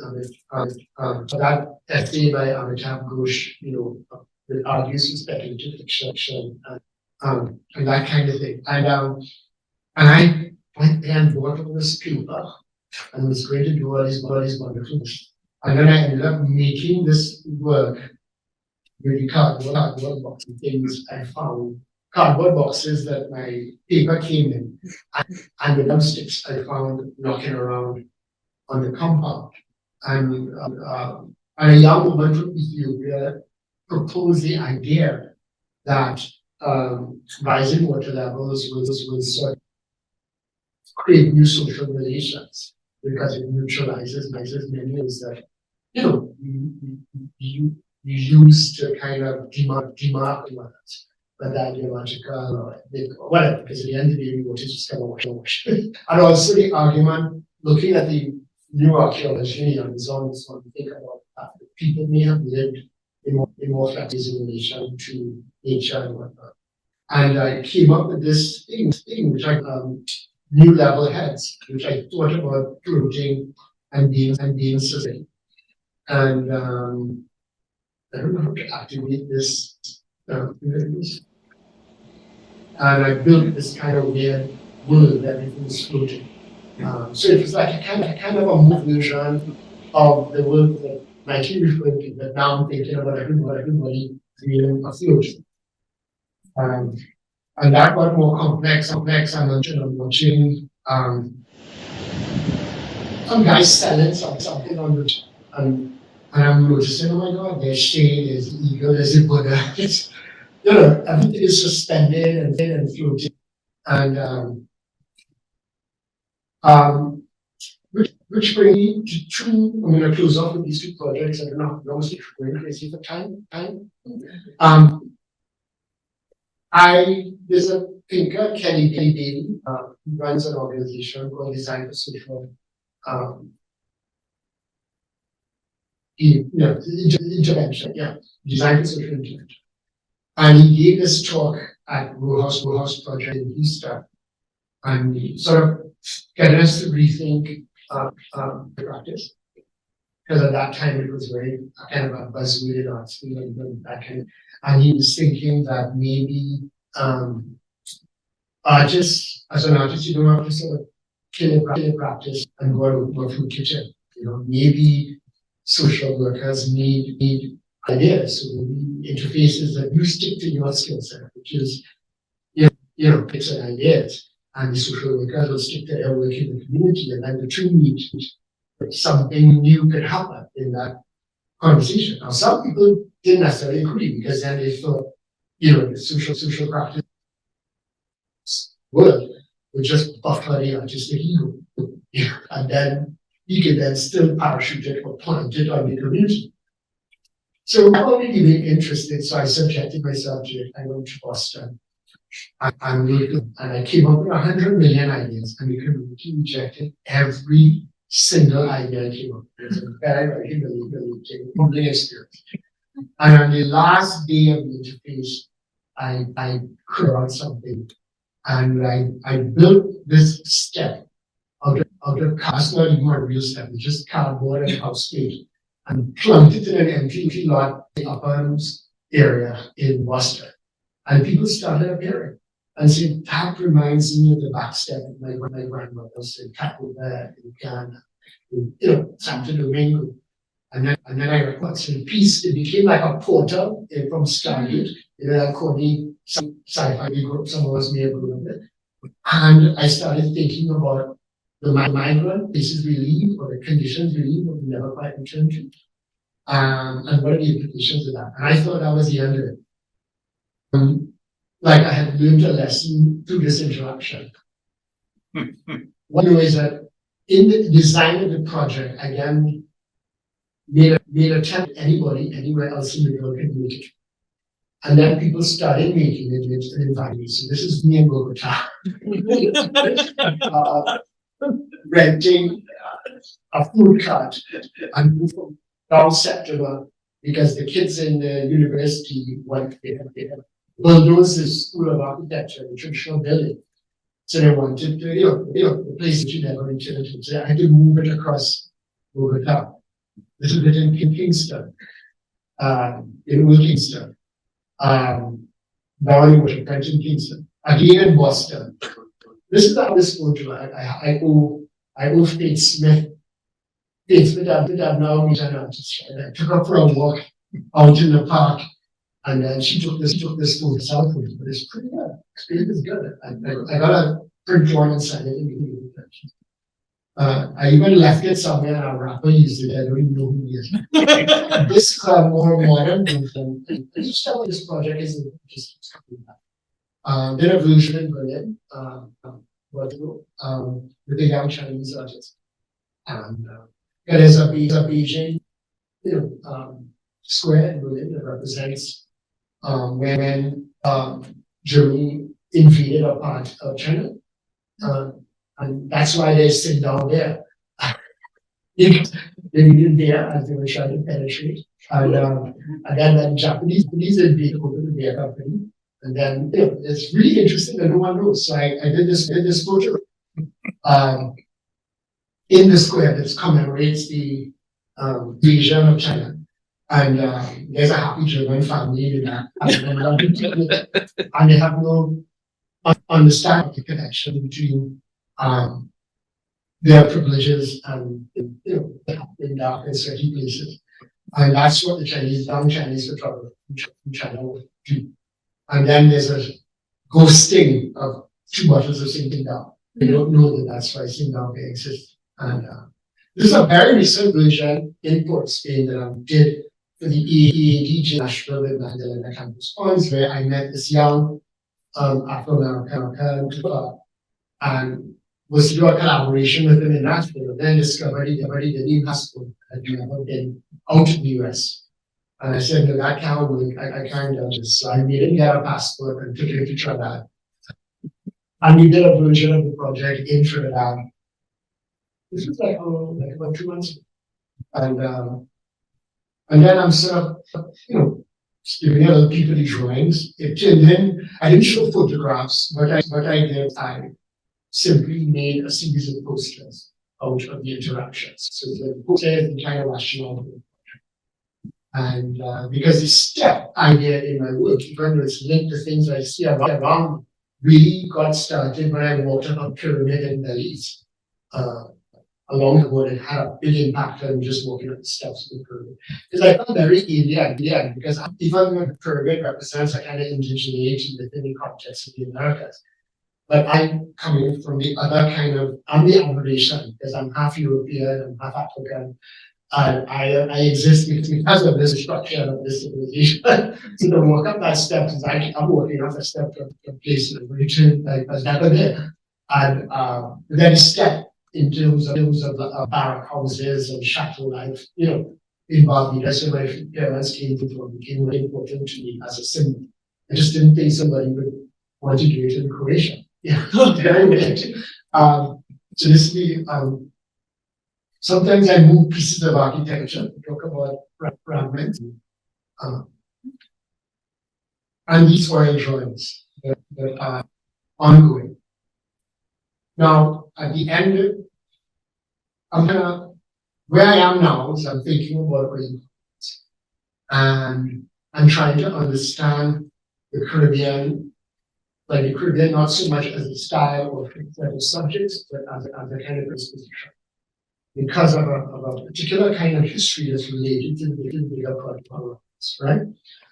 that essay by Amitav Ghosh, that argues for speculative fiction and that kind of thing. And I went there and bought all this paper and was going to do all these wonderful things. And then I ended up making this work with the cardboard boxes, things I found. Cardboard boxes that my paper came in, and the drumsticks I found knocking around on the compound. And a young woman from Ethiopia proposed the idea that rising water levels will sort of create new social relations because it neutralizes many things that you use to kind of demark others. Whether ideological or whatever, because at the end of the day, we want to just kind of wash. And also the argument, looking at the new archaeology on its own, so we think about that people may have lived in more flatties in relation to nature and whatnot. And I came up with this thing which I new level heads, which I thought about floating and being sustained. And I don't know how to activate this. And I built this kind of weird world that everything was floating. So it was like a kind of a more version of the world that Mikey referred to, but now I'm thinking about everybody being afloat. And that got more complex. I'm watching some guys selling something on the and I'm noticing, oh my God, there's shade, there's the eagle, there's the Buddha. It's, everything is suspended and floating. And which brings me to two, I'm going to close off with these two projects. I don't know how long it's going crazy for time. There's a thinker, Kelly Bailey, who runs an organization called Design for Social intervention, Design for Social Intervention. And he gave this talk at Rojas Project in Houston, and he sort of getting us to rethink practice. Because at that time it was very kind of a buzzword art school and that kind of, and he was thinking that maybe artists, as an artist, you don't have to sort of kill a practice and go out and work from the kitchen. Maybe social workers need ideas, so maybe interfaces that you stick to your skill set, which is, picks and ideas, and the social workers will stick to their work in the community, and then the two meet. Something new could happen in that conversation. Now, some people didn't necessarily agree because then they thought, the social practice world would just buffer the artistic ego, and then you can then still parachute it or plant it on the community. So I wasn't really interested, so I subjected myself to it. I went to Boston and I came up with 100 million ideas, and the community rejected every single idea I came up with. It was a very, very humbling experience. And on the last day of the interface, I created something, and I built this step out of cast, not even a real step, it's just cardboard and house paint. and plunked it in an empty lot in the upper area in Worcester. And people started appearing and saying, that reminds me of the backstep of my grandmother said, Taco there in Ghana, in, Santo Domingo. And then I recorded a piece. It became like a portal from Stargate. That Cody, some sci-fi group, some of us may have heard of it. And I started thinking about the migrant places we leave or the conditions we leave or we never quite return to. And what are the implications of that? And I thought that was the end of it. Like I had learned a lesson through this interaction. One way is that in the design of the project, again, made a attempt anybody anywhere else in the world can make it. And then people started making it and inviting me. So this is me in Bogota. Renting a food cart and move from down September because the kids in the university went there. Bulldoze the School of Architecture, the traditional building. So they wanted to, the place that you never returned to. So I had to move it across Bogota. A little bit in Kingston, in Kingston. Now was in Kingston. Again in Boston. This is how this photo. I owe Tate Smith. Tate Smith, I've now met an artist. I took her for a walk out in the park. And then she took this photo south with me, but it's pretty good. Experience is good. I got a print one and signed it in I even left it somewhere and a rapper used it. I don't even know who he is. This more modern version. Each time this project is just coming back. Did a version in Berlin, with a young Chinese artist. And there is a Beijing, square in Berlin that represents when Germany invaded a part of China. And that's why they sit down there. They didn't there as they were trying to penetrate. And then the Japanese invaded over the beer company. And then it's really interesting that no one knows. So I did this photo in the square that commemorates the invasion of China. And there's a happy German family in that. And they have no understanding of the connection between their privileges and in dark and sweaty places. And that's what the young Chinese photographer from China will do. And then there's a ghosting of 2 bottles of Singing Down. They don't know that that's why Singing Down exists. And this is a very recent version in Port Spain that I did for the EADG National with Magdalena Campus Points, where I met this young Afro American and was to do a collaboration with him in Nashville, and then discovered he didn't even passport, had never been out of the US. And I said, no, that can't work, I can't do this. So I made him get a passport and took him to Trinidad. And we did a version of the project in Trinidad. This was like about 2 months ago. And then I'm sort of, giving other people the drawings. And then I didn't show photographs, but I did. I simply made a series of posters out of the interactions. So the posters and kind of rational. And because the step idea in my work, even though it's linked to things I see around, really got started when I walked up a pyramid in Belize. Along the road, it had a big impact on just walking up the steps of the pyramid. Because I felt very alien, because even though the pyramid represents a kind of indigeneity within the context of the Americas, but I'm coming from the other kind of, I'm the aberration, because I'm half European, I'm half African, and I exist because of this structure of this civilization. So to walk up that step, I'm walking up a step from a place of origin, like I was never there. And then a step in terms of barrack houses and chattel life, in Barbados. So my parents came became very important to me as a symbol. I just didn't think somebody would want to do it in Croatia. Very weird. So this is the, sometimes I move pieces of architecture to talk about fragments. And these were drawings that are ongoing. Now, at the end, I'm gonna where I am now is I'm thinking about early and I'm trying to understand the Caribbean, like the Caribbean not so much as a style or set of subjects, but as a kind of disposition. Because of a particular kind of history that's related to the bigger problem, right?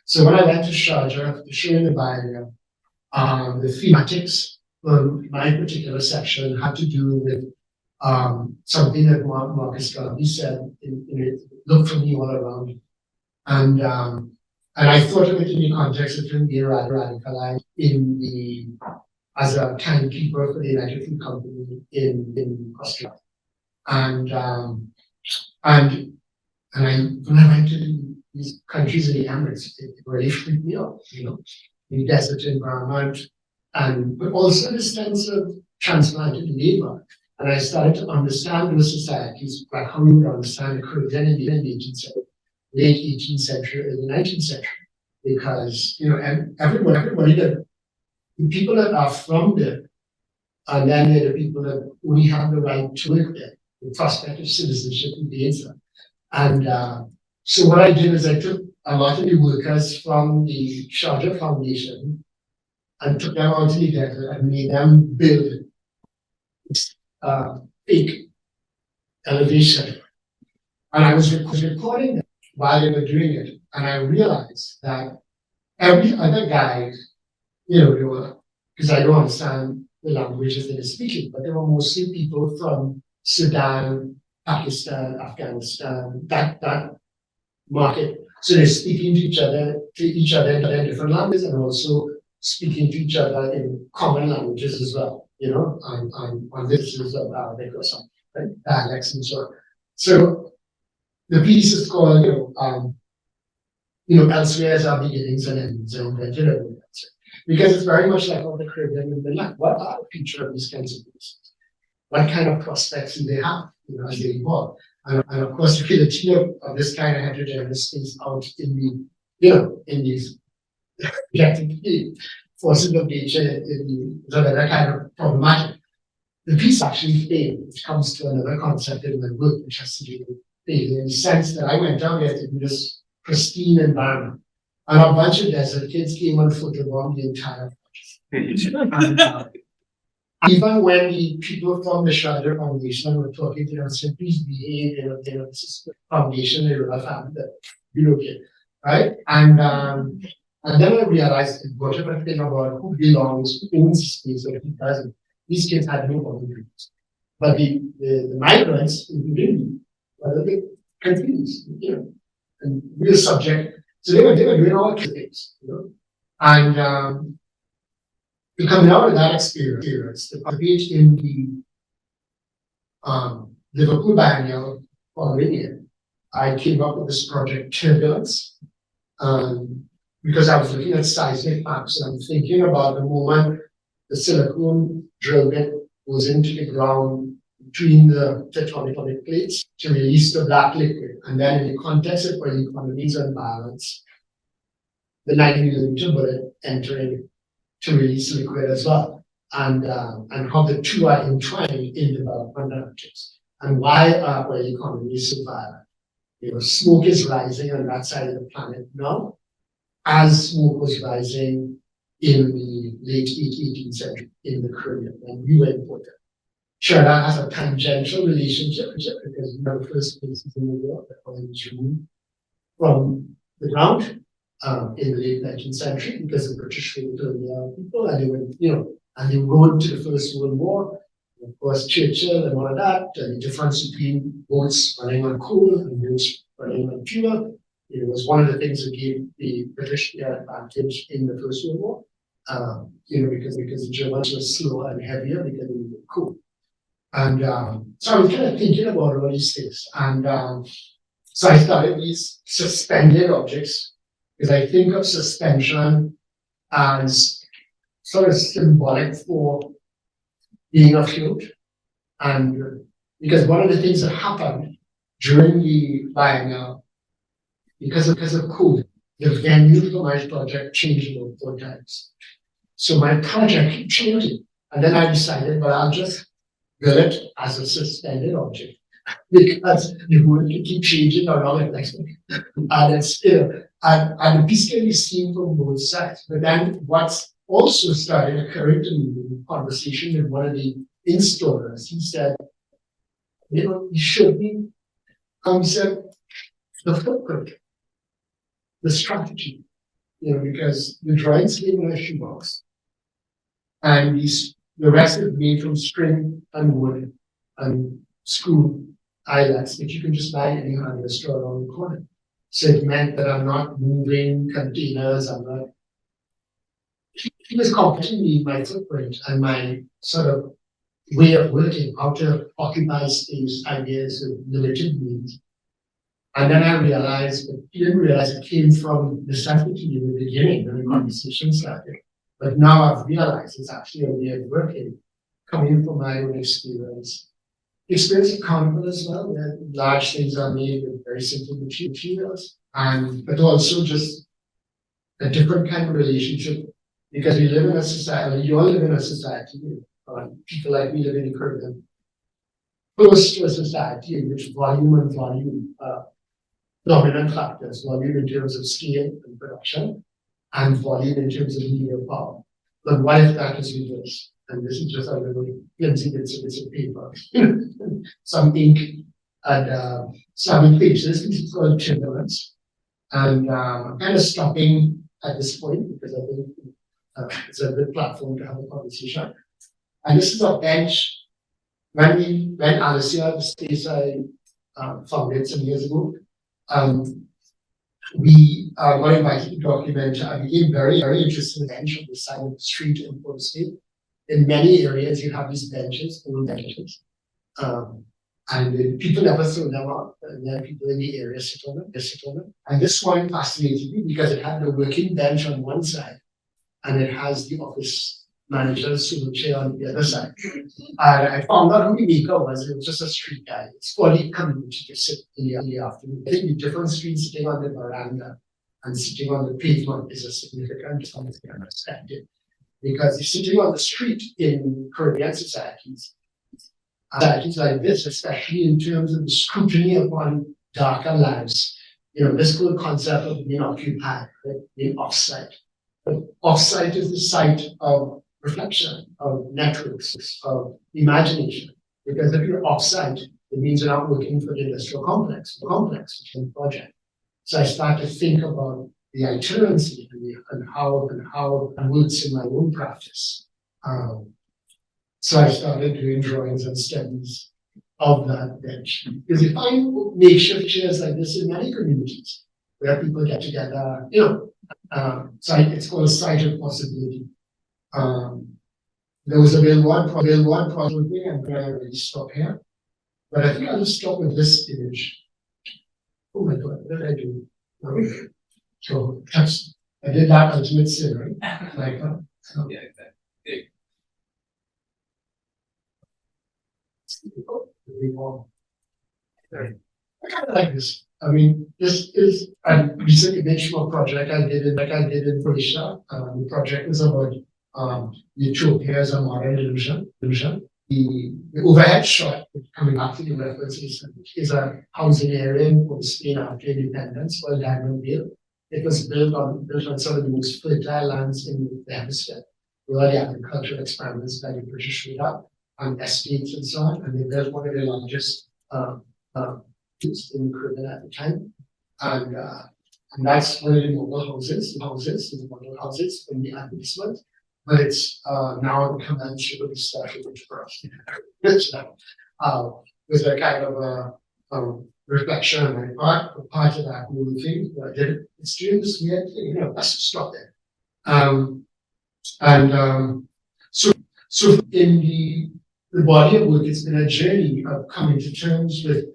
So when I went to Sharjah to show in the Biennial, the thematics for my particular section had to do with something that Marcus Garvey said in it, look for me all around. And I thought of it in the context of him being radicalized as a timekeeper for the United Fruit Company in Australia. And when I went to these countries in the Emirates, it really freaked me out, the desert environment, but also the sense of transplanted labor. And I started to understand those societies, like how we would understand the Caribbean in the 18th century, late 18th century, early 19th century, because everybody the people that are from there, and then they're the people that only have the right to live there. The prospect of citizenship invades them. And so what I did is I took a lot of the workers from the Sharjah Foundation and took them out to the desert and made them build fake elevation. And I was recording them while they were doing it. And I realized that every other guy, they were, because I don't understand the languages they were speaking, but they were mostly people from Sudan, Pakistan, Afghanistan, that market. So they're speaking to each other in their different languages and also speaking to each other in common languages as well, on basis of Arabic or something, right? Dialects and so on. So the piece is called, elsewhere is our beginnings and ends, and because it's very much like all the Caribbean and the land. What are the future of these kinds of places? What kind of prospects do they have, as they evolve? And of course, the Filipino of this kind of heterogeneous space out in these forces of nature is another kind of problematic. The piece actually failed. It comes to another concept in my work, which has to do with failing in the sense that I went down there to do this pristine environment. And a bunch of desert kids came and photobombed the entire project. Even when the people from the Sharjah Foundation were talking to them, said, please behave, this is the foundation, they will have that, okay, right? And then I realized it was a thing about who belongs, who owns the space, or who doesn't. These kids had no boundaries. But the migrants, including me, were confused, and we were subject. So they were doing all kinds of things, And coming out of that experience, the participate in the Liverpool Biennial following I came up with this project, Turbulence, because I was looking at seismic maps and I'm thinking about the moment the silicone drill bit goes into the ground between the tectonic plates to release the black liquid. And then in the context of where the economies are balanced, the 90mm bullet entering to release liquid as well, and how the two are entwined in development narratives, and why our oil economy is so violent. Smoke is rising on that side of the planet now, as smoke was rising in the late 18th century in the Caribbean when we were imported. Trinidad has a tangential relationship because we are the first places in the world that oil was removed from the ground. In the late 19th century, because the British were the people, and they went, and they rode to the First World War. And of course, Churchill and all of that, and the difference between boats running on coal and boats running on fuel. It was one of the things that gave the British their advantage in the First World War. Because the Germans were slower and heavier because they were coal. And so I was kind of thinking about all these things, and so I started these suspended objects. Because I think of suspension as sort of symbolic for being afloat. And because one of the things that happened during the biennial, because of COVID, the venue for my project changed about 4 times. So my project kept changing. And then I decided, well, I'll just build it as a suspended object. because the world can keep changing around it like and it's and the piece can be seen from both sides. But then what's also started occurring to me in conversation with one of the installers, he said, you should be he said the footprint, the strategy, because the drawings came in a shoebox and the rest is made from string and wood and screw eyelets that you can just buy any hardware store around the corner. So it meant that I'm not moving containers, he was complimenting me my footprint and my sort of way of working, how to occupy space, ideas of limited means. And then I realized, but he didn't realize it came from necessity in the beginning when the conversation started. But now I've realized it's actually a way of working, coming from my own experience. Experience of carnival as well, where large things are made with very simple materials, but also just a different kind of relationship, because we live in a society, you all live in a society, people like me live in the Caribbean, close to a society in which volume and volume are dominant factors, volume in terms of scale and production, and volume in terms of media power. But what if that is reversed? And this is just a little flimsy bits of paper, some ink, and some pages. This is called Itinerant. And I'm kind of stopping at this point because I think it's a good platform to have a conversation. And this is a bench. When Alicia, the space I founded some years ago, we got invited to document. I became very, very interested in the bench on the side of the street in Port State. In many areas, you have these benches, old benches, and people never throw them out. And then people in the area sit on them. And this one fascinated me because it had the working bench on one side, and it has the office manager's swivel chair on the other side. And I found out who the maker was. It was just a street guy. It's for the community to sit in the afternoon. I think the difference between sitting on the veranda and sitting on the pavement is a significant something unexpected. Because you're sitting on the street in Caribbean societies like this, especially in terms of the scrutiny upon darker lives, this whole concept of being occupied, being off-site. But off-site is the site of reflection, of networks, of imagination. Because if you're off-site, it means you're not working for the industrial complex, which is the project. So I start to think about the itinerancy and how it works in my own practice. So I started doing drawings and studies of that bench. Because you find makeshift chairs like this in many communities where people get together, so it's called a site of possibility. There was a Bill 1 project, and I already stop here. But I think I'll just stop with this image. Oh my God, what did I do? So I did that ultimate sin, right? Like so. Yeah, exactly. I kind of like this. I mean, this is a recent image from a project I did in Croatia. The project is about utopia as a modern illusion. The overhead shot, coming back to the references, is a housing area in Spain after independence called Diamond Vale. It was built on some of the most fertile lands in the hemisphere. Where the agricultural experiments by the British made up and estates and so on, and they built one of the largest in Caribbean at the time. And that's one of the mobile houses, the model houses in the advertisement. But it's now become a really special for us. With a kind of a reflection on my part, part of that whole thing. I did it. It's doing this weird thing, let's just stop there. So in the body of work, it's been a journey of coming to terms with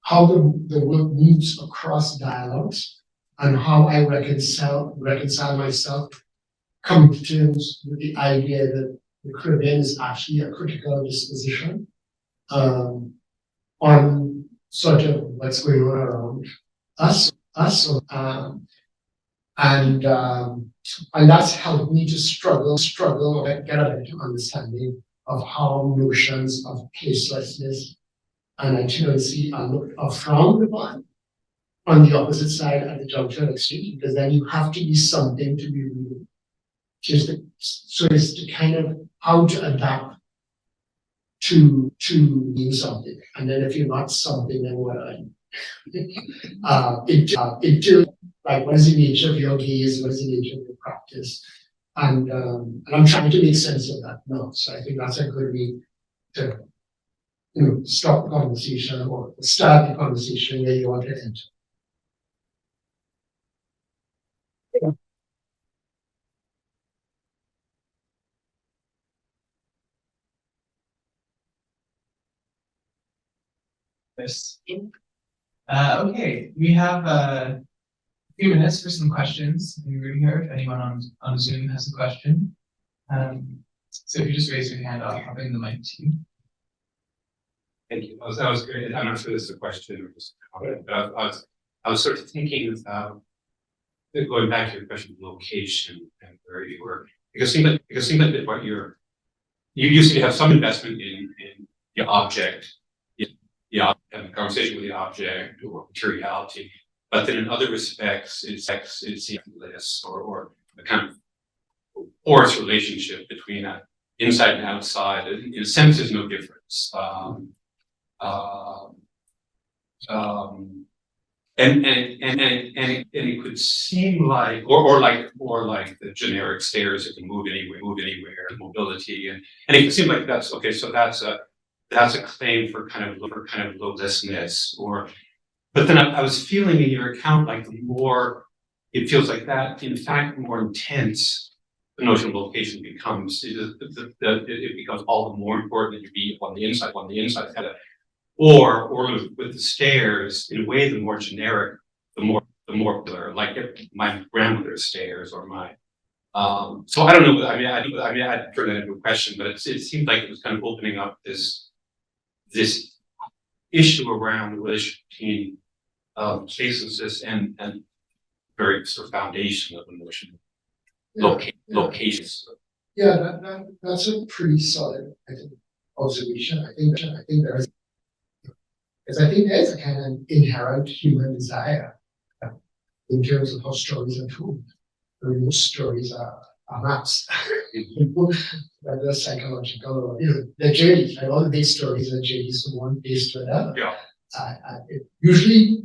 how the work moves across dialogues and how I reconcile myself, coming to terms with the idea that the Caribbean is actually a critical disposition on sort of what's going on around us. And that's helped me to struggle, get a better understanding of how notions of placelessness and itinerancy are frowned upon on the opposite side at the junction of street, because then you have to be something to be real. So it's to kind of how to adapt to being something. And then if you're not something, then what are you? It like, what is the nature of your gaze? What is the nature of your practice? And I'm trying to make sense of that now. So I think that's a good way to, stop the conversation or start the conversation where you want to enter. This. Okay, we have a few minutes for some questions in the room here. If anyone on Zoom has a question, so if you just raise your hand, I'll bring the mic to you. Thank you. That was great. I'm not sure this is a question or just a comment, but I was sort of thinking going back to your question of location and where you were, because it seems like what you used to have some investment in the object, and conversation with the object or materiality, but then in other respects, it's seamless or a kind of porous relationship between inside and outside. In a sense, there's no difference. And it could seem like, or like the generic stairs that can move anywhere, mobility, and it can seem like that's okay. So that's a claim for kind of lowlessness, but then I was feeling in your account like the more it feels like that, in fact, the more intense the notion of location becomes. It becomes all the more important that you be on the inside, or with the stairs, in a way, the more generic, the more popular, like my grandmother's stairs or my. So I don't know. I mean, I'd turn that into a question, but it seemed like it was kind of opening up this issue around the relationship between placelessness and very sort of foundation of the notion of locations. Yeah, that's a pretty solid, I think, observation. I think there's a kind of inherent human desire in terms of how stories are told. I mean, most stories are maps, whether psychological or they're journeys. Right? All the big stories are journeys from one place to another. Yeah. It usually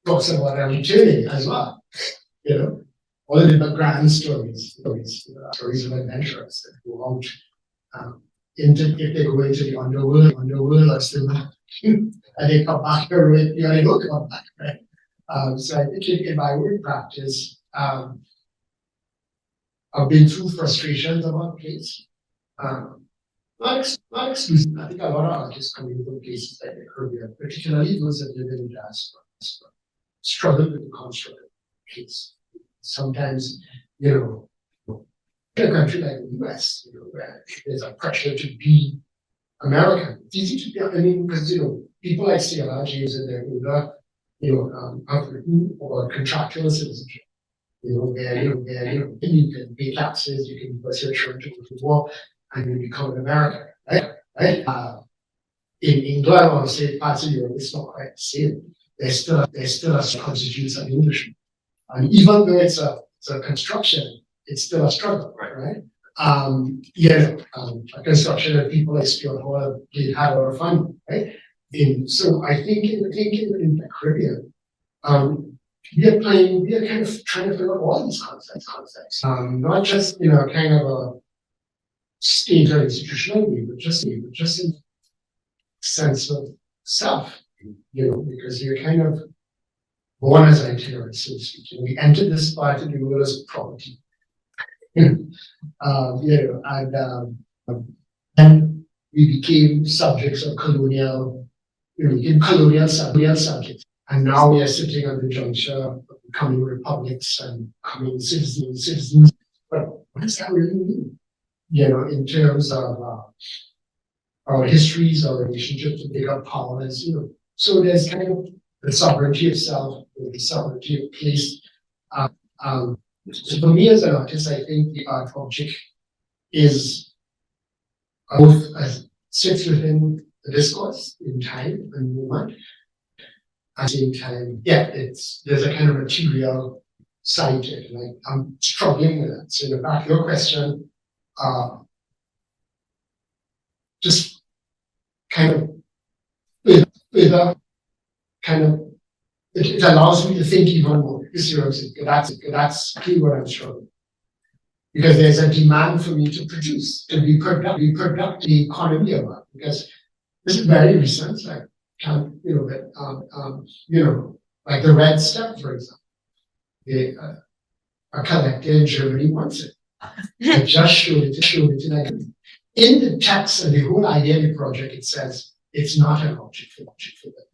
talks about a returning as well. All the grand stories of adventurers that go out if they go into the underworld are still not, and they come back or they don't come back, right? So I think in my own practice, I've been through frustrations about place. Not exclusive. I think a lot of artists coming from places like the Caribbean, particularly those that live in the diaspora, struggle with the construct of place. Sometimes, in a country like the US, where there's a pressure to be American. It's easy to be, because, people like C.L.R. James and their older, have written or contractual citizenship. Where you can pay taxes, you can put your children to go to war, and you become an American, right? In England or say parts of Europe, it's not quite the same. There's still a constitutes an Englishman. And even though it's a construction, it's still a struggle, right? A construction that people like Stuart Hall had a lot of fun, right? So I think in the Caribbean, we are kind of trying to figure out all these concepts, not just kind of a state or institutional way, but just in sense of self, because you're kind of born as an itinerant, so to speak. We entered this part of the world as property, and we became subjects of colonial subjects. And now we are sitting on the juncture of becoming republics and becoming citizens. But what does that really mean? In terms of our histories, our relationships with bigger powers, So there's kind of the sovereignty of self, the sovereignty of place. So for me as an artist, I think the art object is both sits within the discourse in time and movement. At the same time, yeah, there's a kind of material side to it. Like I'm struggling with that. So in fact, your question, just kind of with a kind of it allows me to think even more. You see what I'm saying? That's key what I'm struggling. Because there's a demand for me to produce, to be productive, the economy of art. Because this is very recent, like like the Red Step, for example. A collector in Germany wants it. I just showed it, in the text and the whole idea of the project, it says it's not an object for that.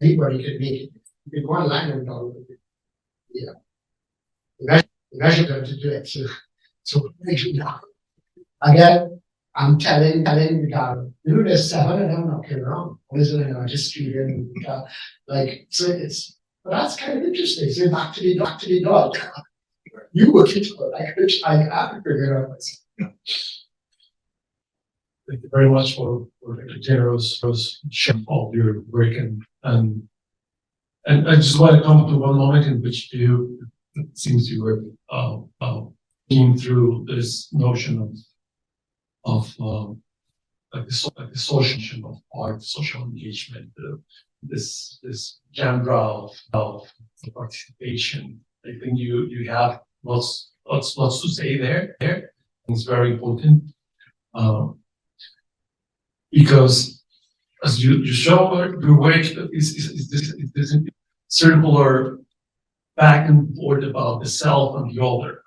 Anybody can make it. You can go online and download it. Yeah. Imagine them to do it. So again, I'm telling the guy, there's 7 of them knocking around. What is it an artist student? So but that's kind of interesting. So back to the dog. You work it for I have to figure it out myself. Thank you very much for the generous share of your work and I just want to come to one moment in which it seems you were came through this notion of the social of art, social engagement, this genre of participation. I think you have lots to say there. It's very important because as you show your work is this circular back and forth about the self and the other,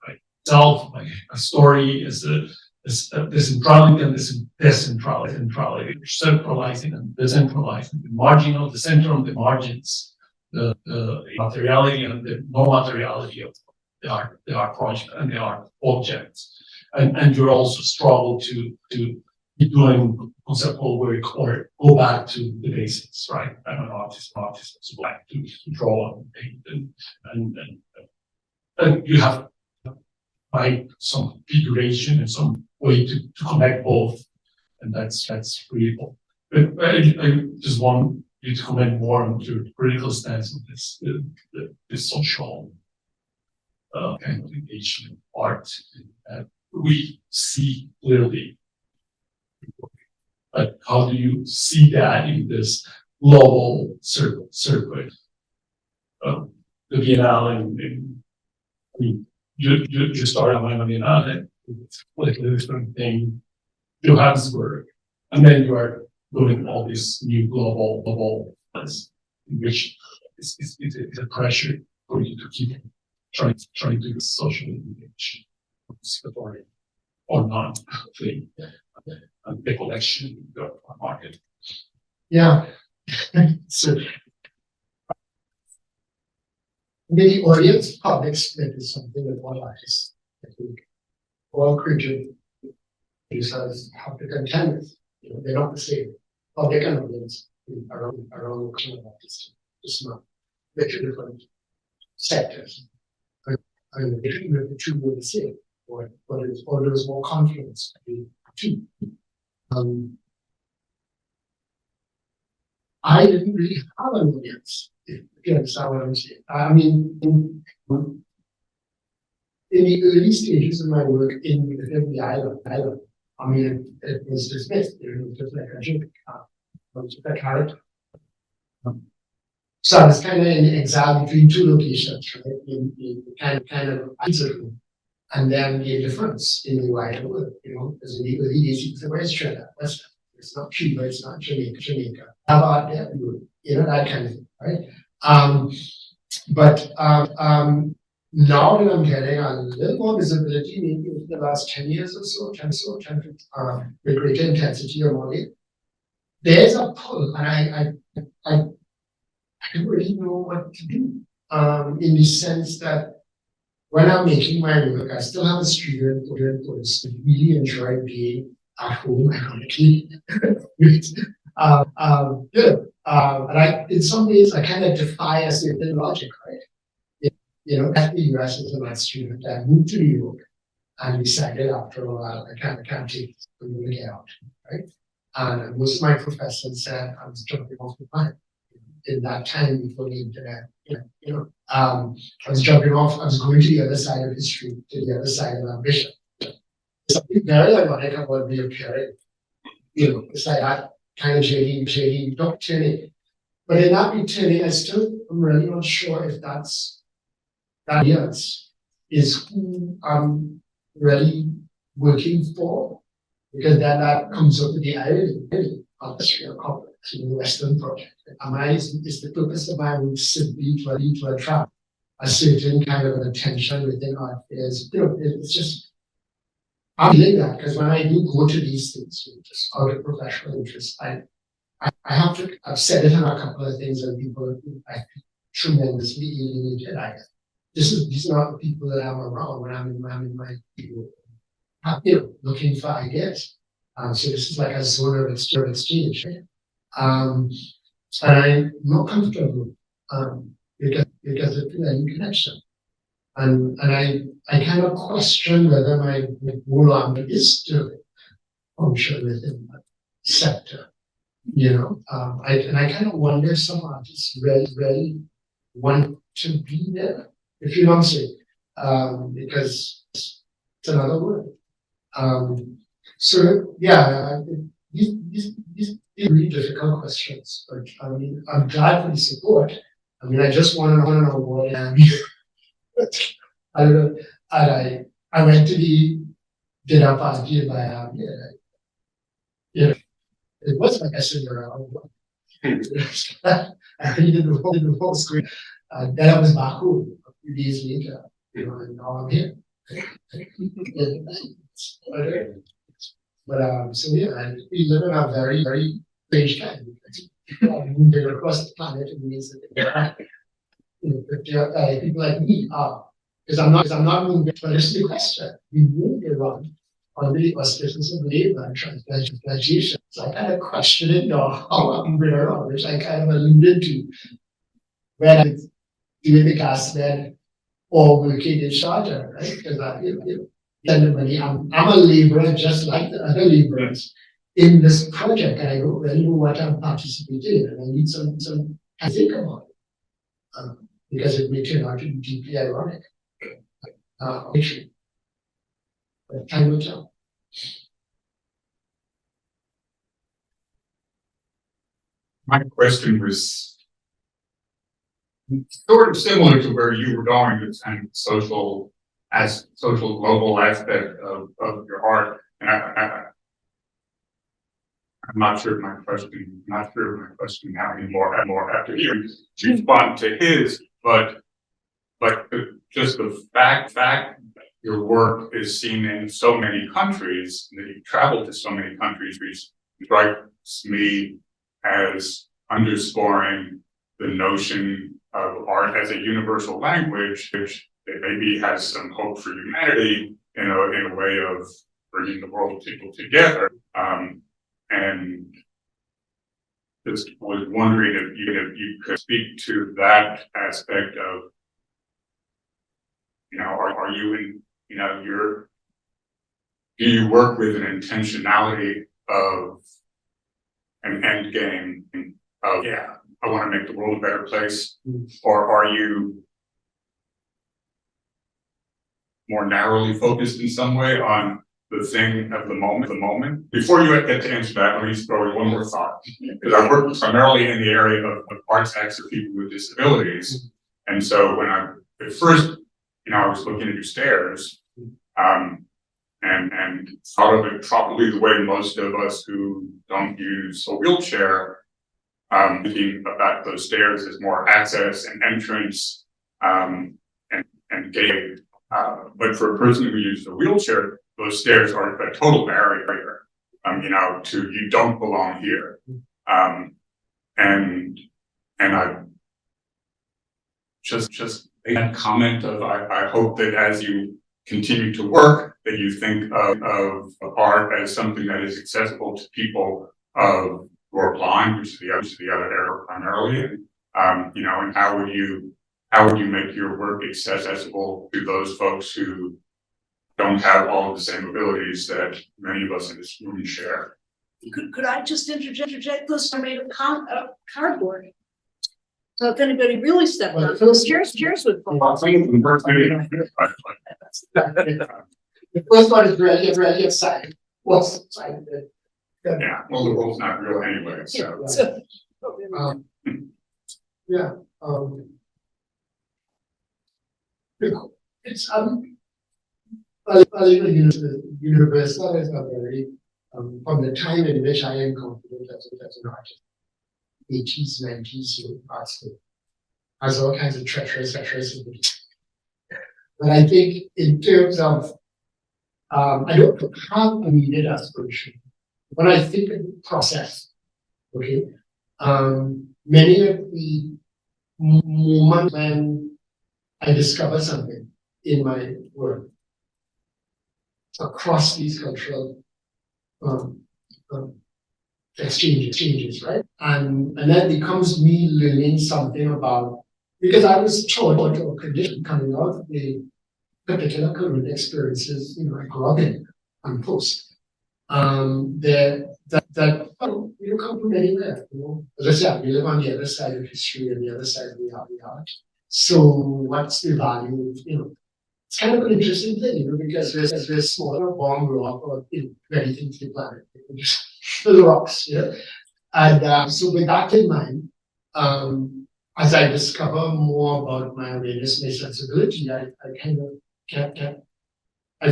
right? Self, like a story is this centrality and this decentrality, centralizing and decentralizing, the marginal, the center and the margins, the materiality and the no materiality of the art project and the art objects. And you're also struggle to keep doing conceptual work or go back to the basics, right? I'm an artist, so back to draw and paint and you have by some configuration and some way to connect both, and that's really important. But I just want you to comment more on your critical stance of this social kind of engagement art. We see clearly, but how do you see that in this global circuit? The Biennale, I mean, you started Havana Biennial, it's completely different thing, Johannesburg, and then you are doing all this new global place, in which it's a pressure for you to keep trying to do social engagement, participatory or not thing, and the collection in the market. Yeah. So the audience public split is something that one artist, I think, all creative producers have to contend with. They're not the same. Public and audience around the kind of artists, just not the two different sectors. And the two were the same, or there was more confidence between the two. I didn't really have an audience, if you understand what I'm saying. I mean, in the early stages of my work within the island, I mean, it was dismissed. It was just like a joke. It was just a character. So I was kind of in exile between two locations, right? In kind of isolated, and then the difference in the wider world, because in the early days, you say, where's Trinidad? It's not Cuba, it's not Jamaica. Have art there, that kind of thing, right? But now that I'm getting a little more visibility, maybe in the last 10 years or so, 10 with greater intensity or more, there's a pull, and I don't really know what to do. In the sense that when I'm making my work, I still have a student who really enjoy being at home, ironically. And in some ways, I kind of defy a certain logic, right? At the US as a math student, I moved to New York, and decided after a while, I can't take this, I'm gonna get out, right? And most of my professors said I was jumping off the planet. In that time before the internet, I was jumping off, I was going to the other side of history, to the other side of ambition. Something very ironic about reappearing. It's like that kind of shady, not turning. But in that returning, I still am really not sure if that is who I'm really working for. Because then that comes up with the irony of the complex in the Western project. Is the purpose of my work simply to attract a certain kind of an attention within art fairs? It's just, I'm feeling that because when I do go to these things, just out of professional interest, I've said it in a couple of things and people I feel tremendously alienated. These are not the people that I'm around when I'm in my looking for ideas. So this is like a zone of exchange. And I'm not comfortable because of the connection. And I kind of question whether my role is to function within that sector. I kind of wonder if some artists really want to be there, if you know what I'm saying, because it's another word. So yeah, these are really difficult questions, but I'm glad for the support. I just want to know what I don't know. And I went to the dinner party in Miami. It was like I said around. I really did the whole screen. Then I was back home a few days later, and now I'm here. But so yeah, we live in a very, very strange time. People are moving across the planet in ways that people like me are. Because I'm not moving, but it's the question. We move around under the auspices of labor and transplantation. So I kind of question it now, how I'm moving around, which I kind of alluded to when I was doing the gas bed or working in Sharjah, right? Because I'm a laborer just like the other laborers in this project, and I don't really know what I'm participating in, and I need some to think about it, because it may turn out to be deeply ironic. But time will tell. My question was sort of similar to where you were going, this kind of social global aspect of your art. And I'm not sure if my question now anymore after you respond to his, but just the fact that your work is seen in so many countries, that you travel to so many countries, strikes me as underscoring the notion of art as a universal language, which maybe has some hope for humanity in a way of bringing the world of people together. And just was wondering if you could speak to that aspect of, are you in, do you work with an intentionality of an end game of, I want to make the world a better place? Or are you more narrowly focused in some way on the thing of the moment? Before you get to answer that, let me just throw in one more thought. Because I work primarily in the area of arts acts for people with disabilities. And so when at first, I was looking at your stairs, and thought of it probably the way most of us who don't use a wheelchair, thinking about those stairs as more access and entrance, and gate. But for a person who uses a wheelchair, those stairs are a total barrier, to you don't belong here. And I just made that comment of, I hope that as you continue to work, that you think of art as something that is accessible to people who are blind, which is the other area primarily. And how would you make your work accessible to those folks who don't have all of the same abilities that many of us in this room share. Could I just interject this? I made a cardboard. So if anybody really stepped Well, up, first- cheers would fall. The first one is really exciting. What's exciting? Yeah, well, the world's not real anyway, so. So- Yeah, it's, Universal is a very, from the time in which I am confident as an artist, 80s, 90s, art school, has all kinds of treacherous. But I think in terms of, I don't have a needed aspiration. When I think of the process, okay, many of the moments when I discover something in my work across these cultural exchanges, right? And that becomes me learning something about, because I was taught or conditioned coming out of the particular current experiences, I grew up in and post. That you come from anywhere, As I said, we live on the other side of history and the other side of the art. So what's the value of, it's kind of an interesting thing, because there's smaller bomb rock or anything to the planet. Just the rocks, And so with that in mind, as I discover more about my awareness, my sensibility, I kind of I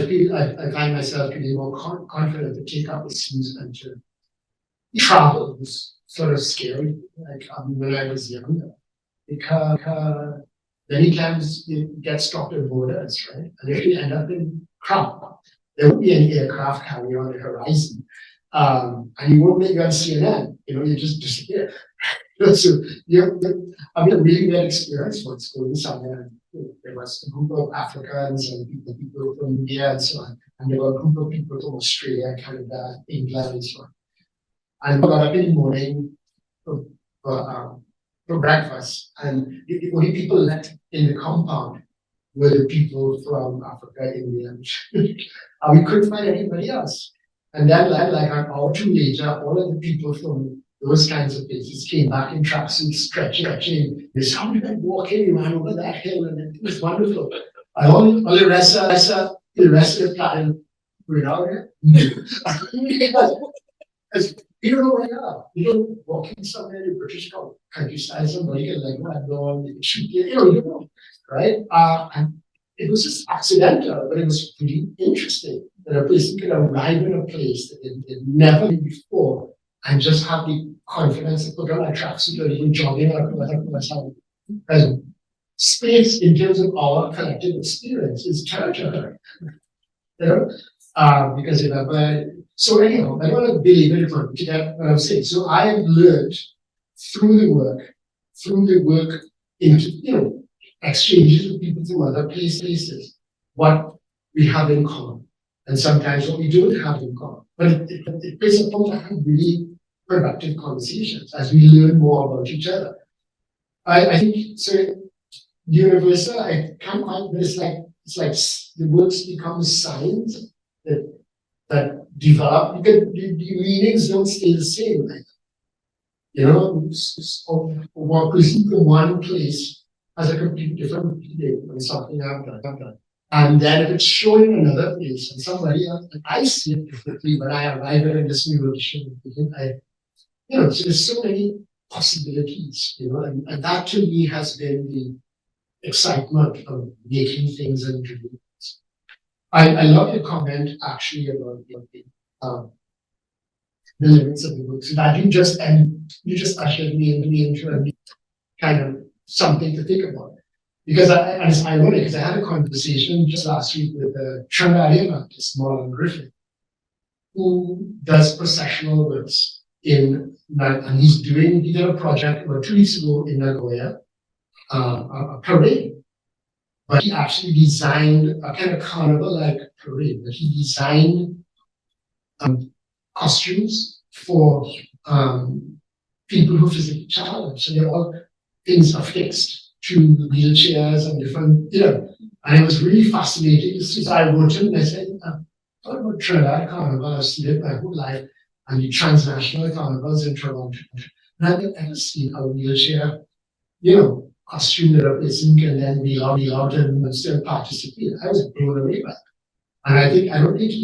find myself getting more confident to take up the seas and to travel. It was sort of scary, like when I was younger, because many times you get stopped at borders, right? And if you end up in crap, there won't be any aircraft carrier on the horizon, and you won't make you on CNN. You just disappear. So I mean, a really bad experience once going somewhere. There was a group of Africans and people from India and so on, and there were a group of people from Australia, Canada, England, and so on. And I got up in the morning for breakfast, and the only people left in the compound were the people from Africa, India, and we couldn't find anybody else. And then, like an hour or two later, all of the people from those kinds of places came back in tracksuits, stretching. They sounded like walking around over that hill, and it was wonderful. And all the rest of the planet were out there. You don't know where you are. You don't walking somewhere in the British countryside, somebody can like that door, they can shoot you, you don't know, right? And it was just accidental, but it was pretty interesting that a person could arrive in a place that they'd never been before and just have the confidence to put on a tracksuit or even jogging or because space in terms of our collective experience is territory. Because so anyhow, I don't want to believe it to get what I'm saying. So I have learned through the work into exchanges with people from other places, what we have in common, and sometimes what we don't have in common. But it plays upon to have really productive conversations as we learn more about each other. I think so. Universal, I can't quite, but it's like the works become signs that develop because the meanings don't stay the same. What perceived from one place has a completely different meaning than something I've done. And then if it's shown in another place and somebody else, and I see it differently when I arrive at this new edition, so there's so many possibilities, and that to me has been the excitement of making things and doing things. I love your comment actually about the limits of the book. So that you just ushered me into a kind of something to think about. Because and it's ironic because I had a conversation just last week with a Trinidadian artist, Marlon Griffin, who does processional works and he did a project about 2 weeks ago in Nagoya, a parade. But he actually designed a kind of carnival-like parade. But he designed costumes for people who physically challenged. So they're all things affixed to wheelchairs and different, And it was really fascinating. So I wrote him and I said, I thought about Trinidad Carnival, I've seen it my whole life, and the transnational carnivals in Toronto. And I've never seen a wheelchair, costume that a person can then be allowed and still participate. I was blown away by it. And I don't think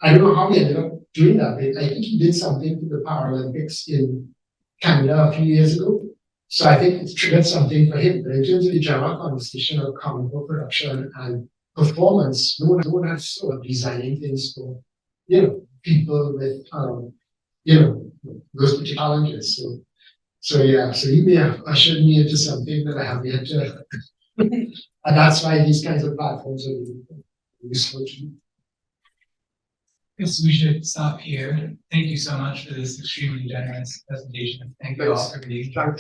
I don't know how he ended up doing that, but I think he did something for the Paralympics in Canada a few years ago. So I think it's triggered something for him. But in terms of the general conversation of carnival production and performance, no one has sort of designing things for, people with, those particular challenges. So you may have ushered me into something that I have yet to, and that's why these kinds of platforms are really useful to me. Guess we should stop here. Thank you so much for this extremely generous presentation. Thank you all for being here.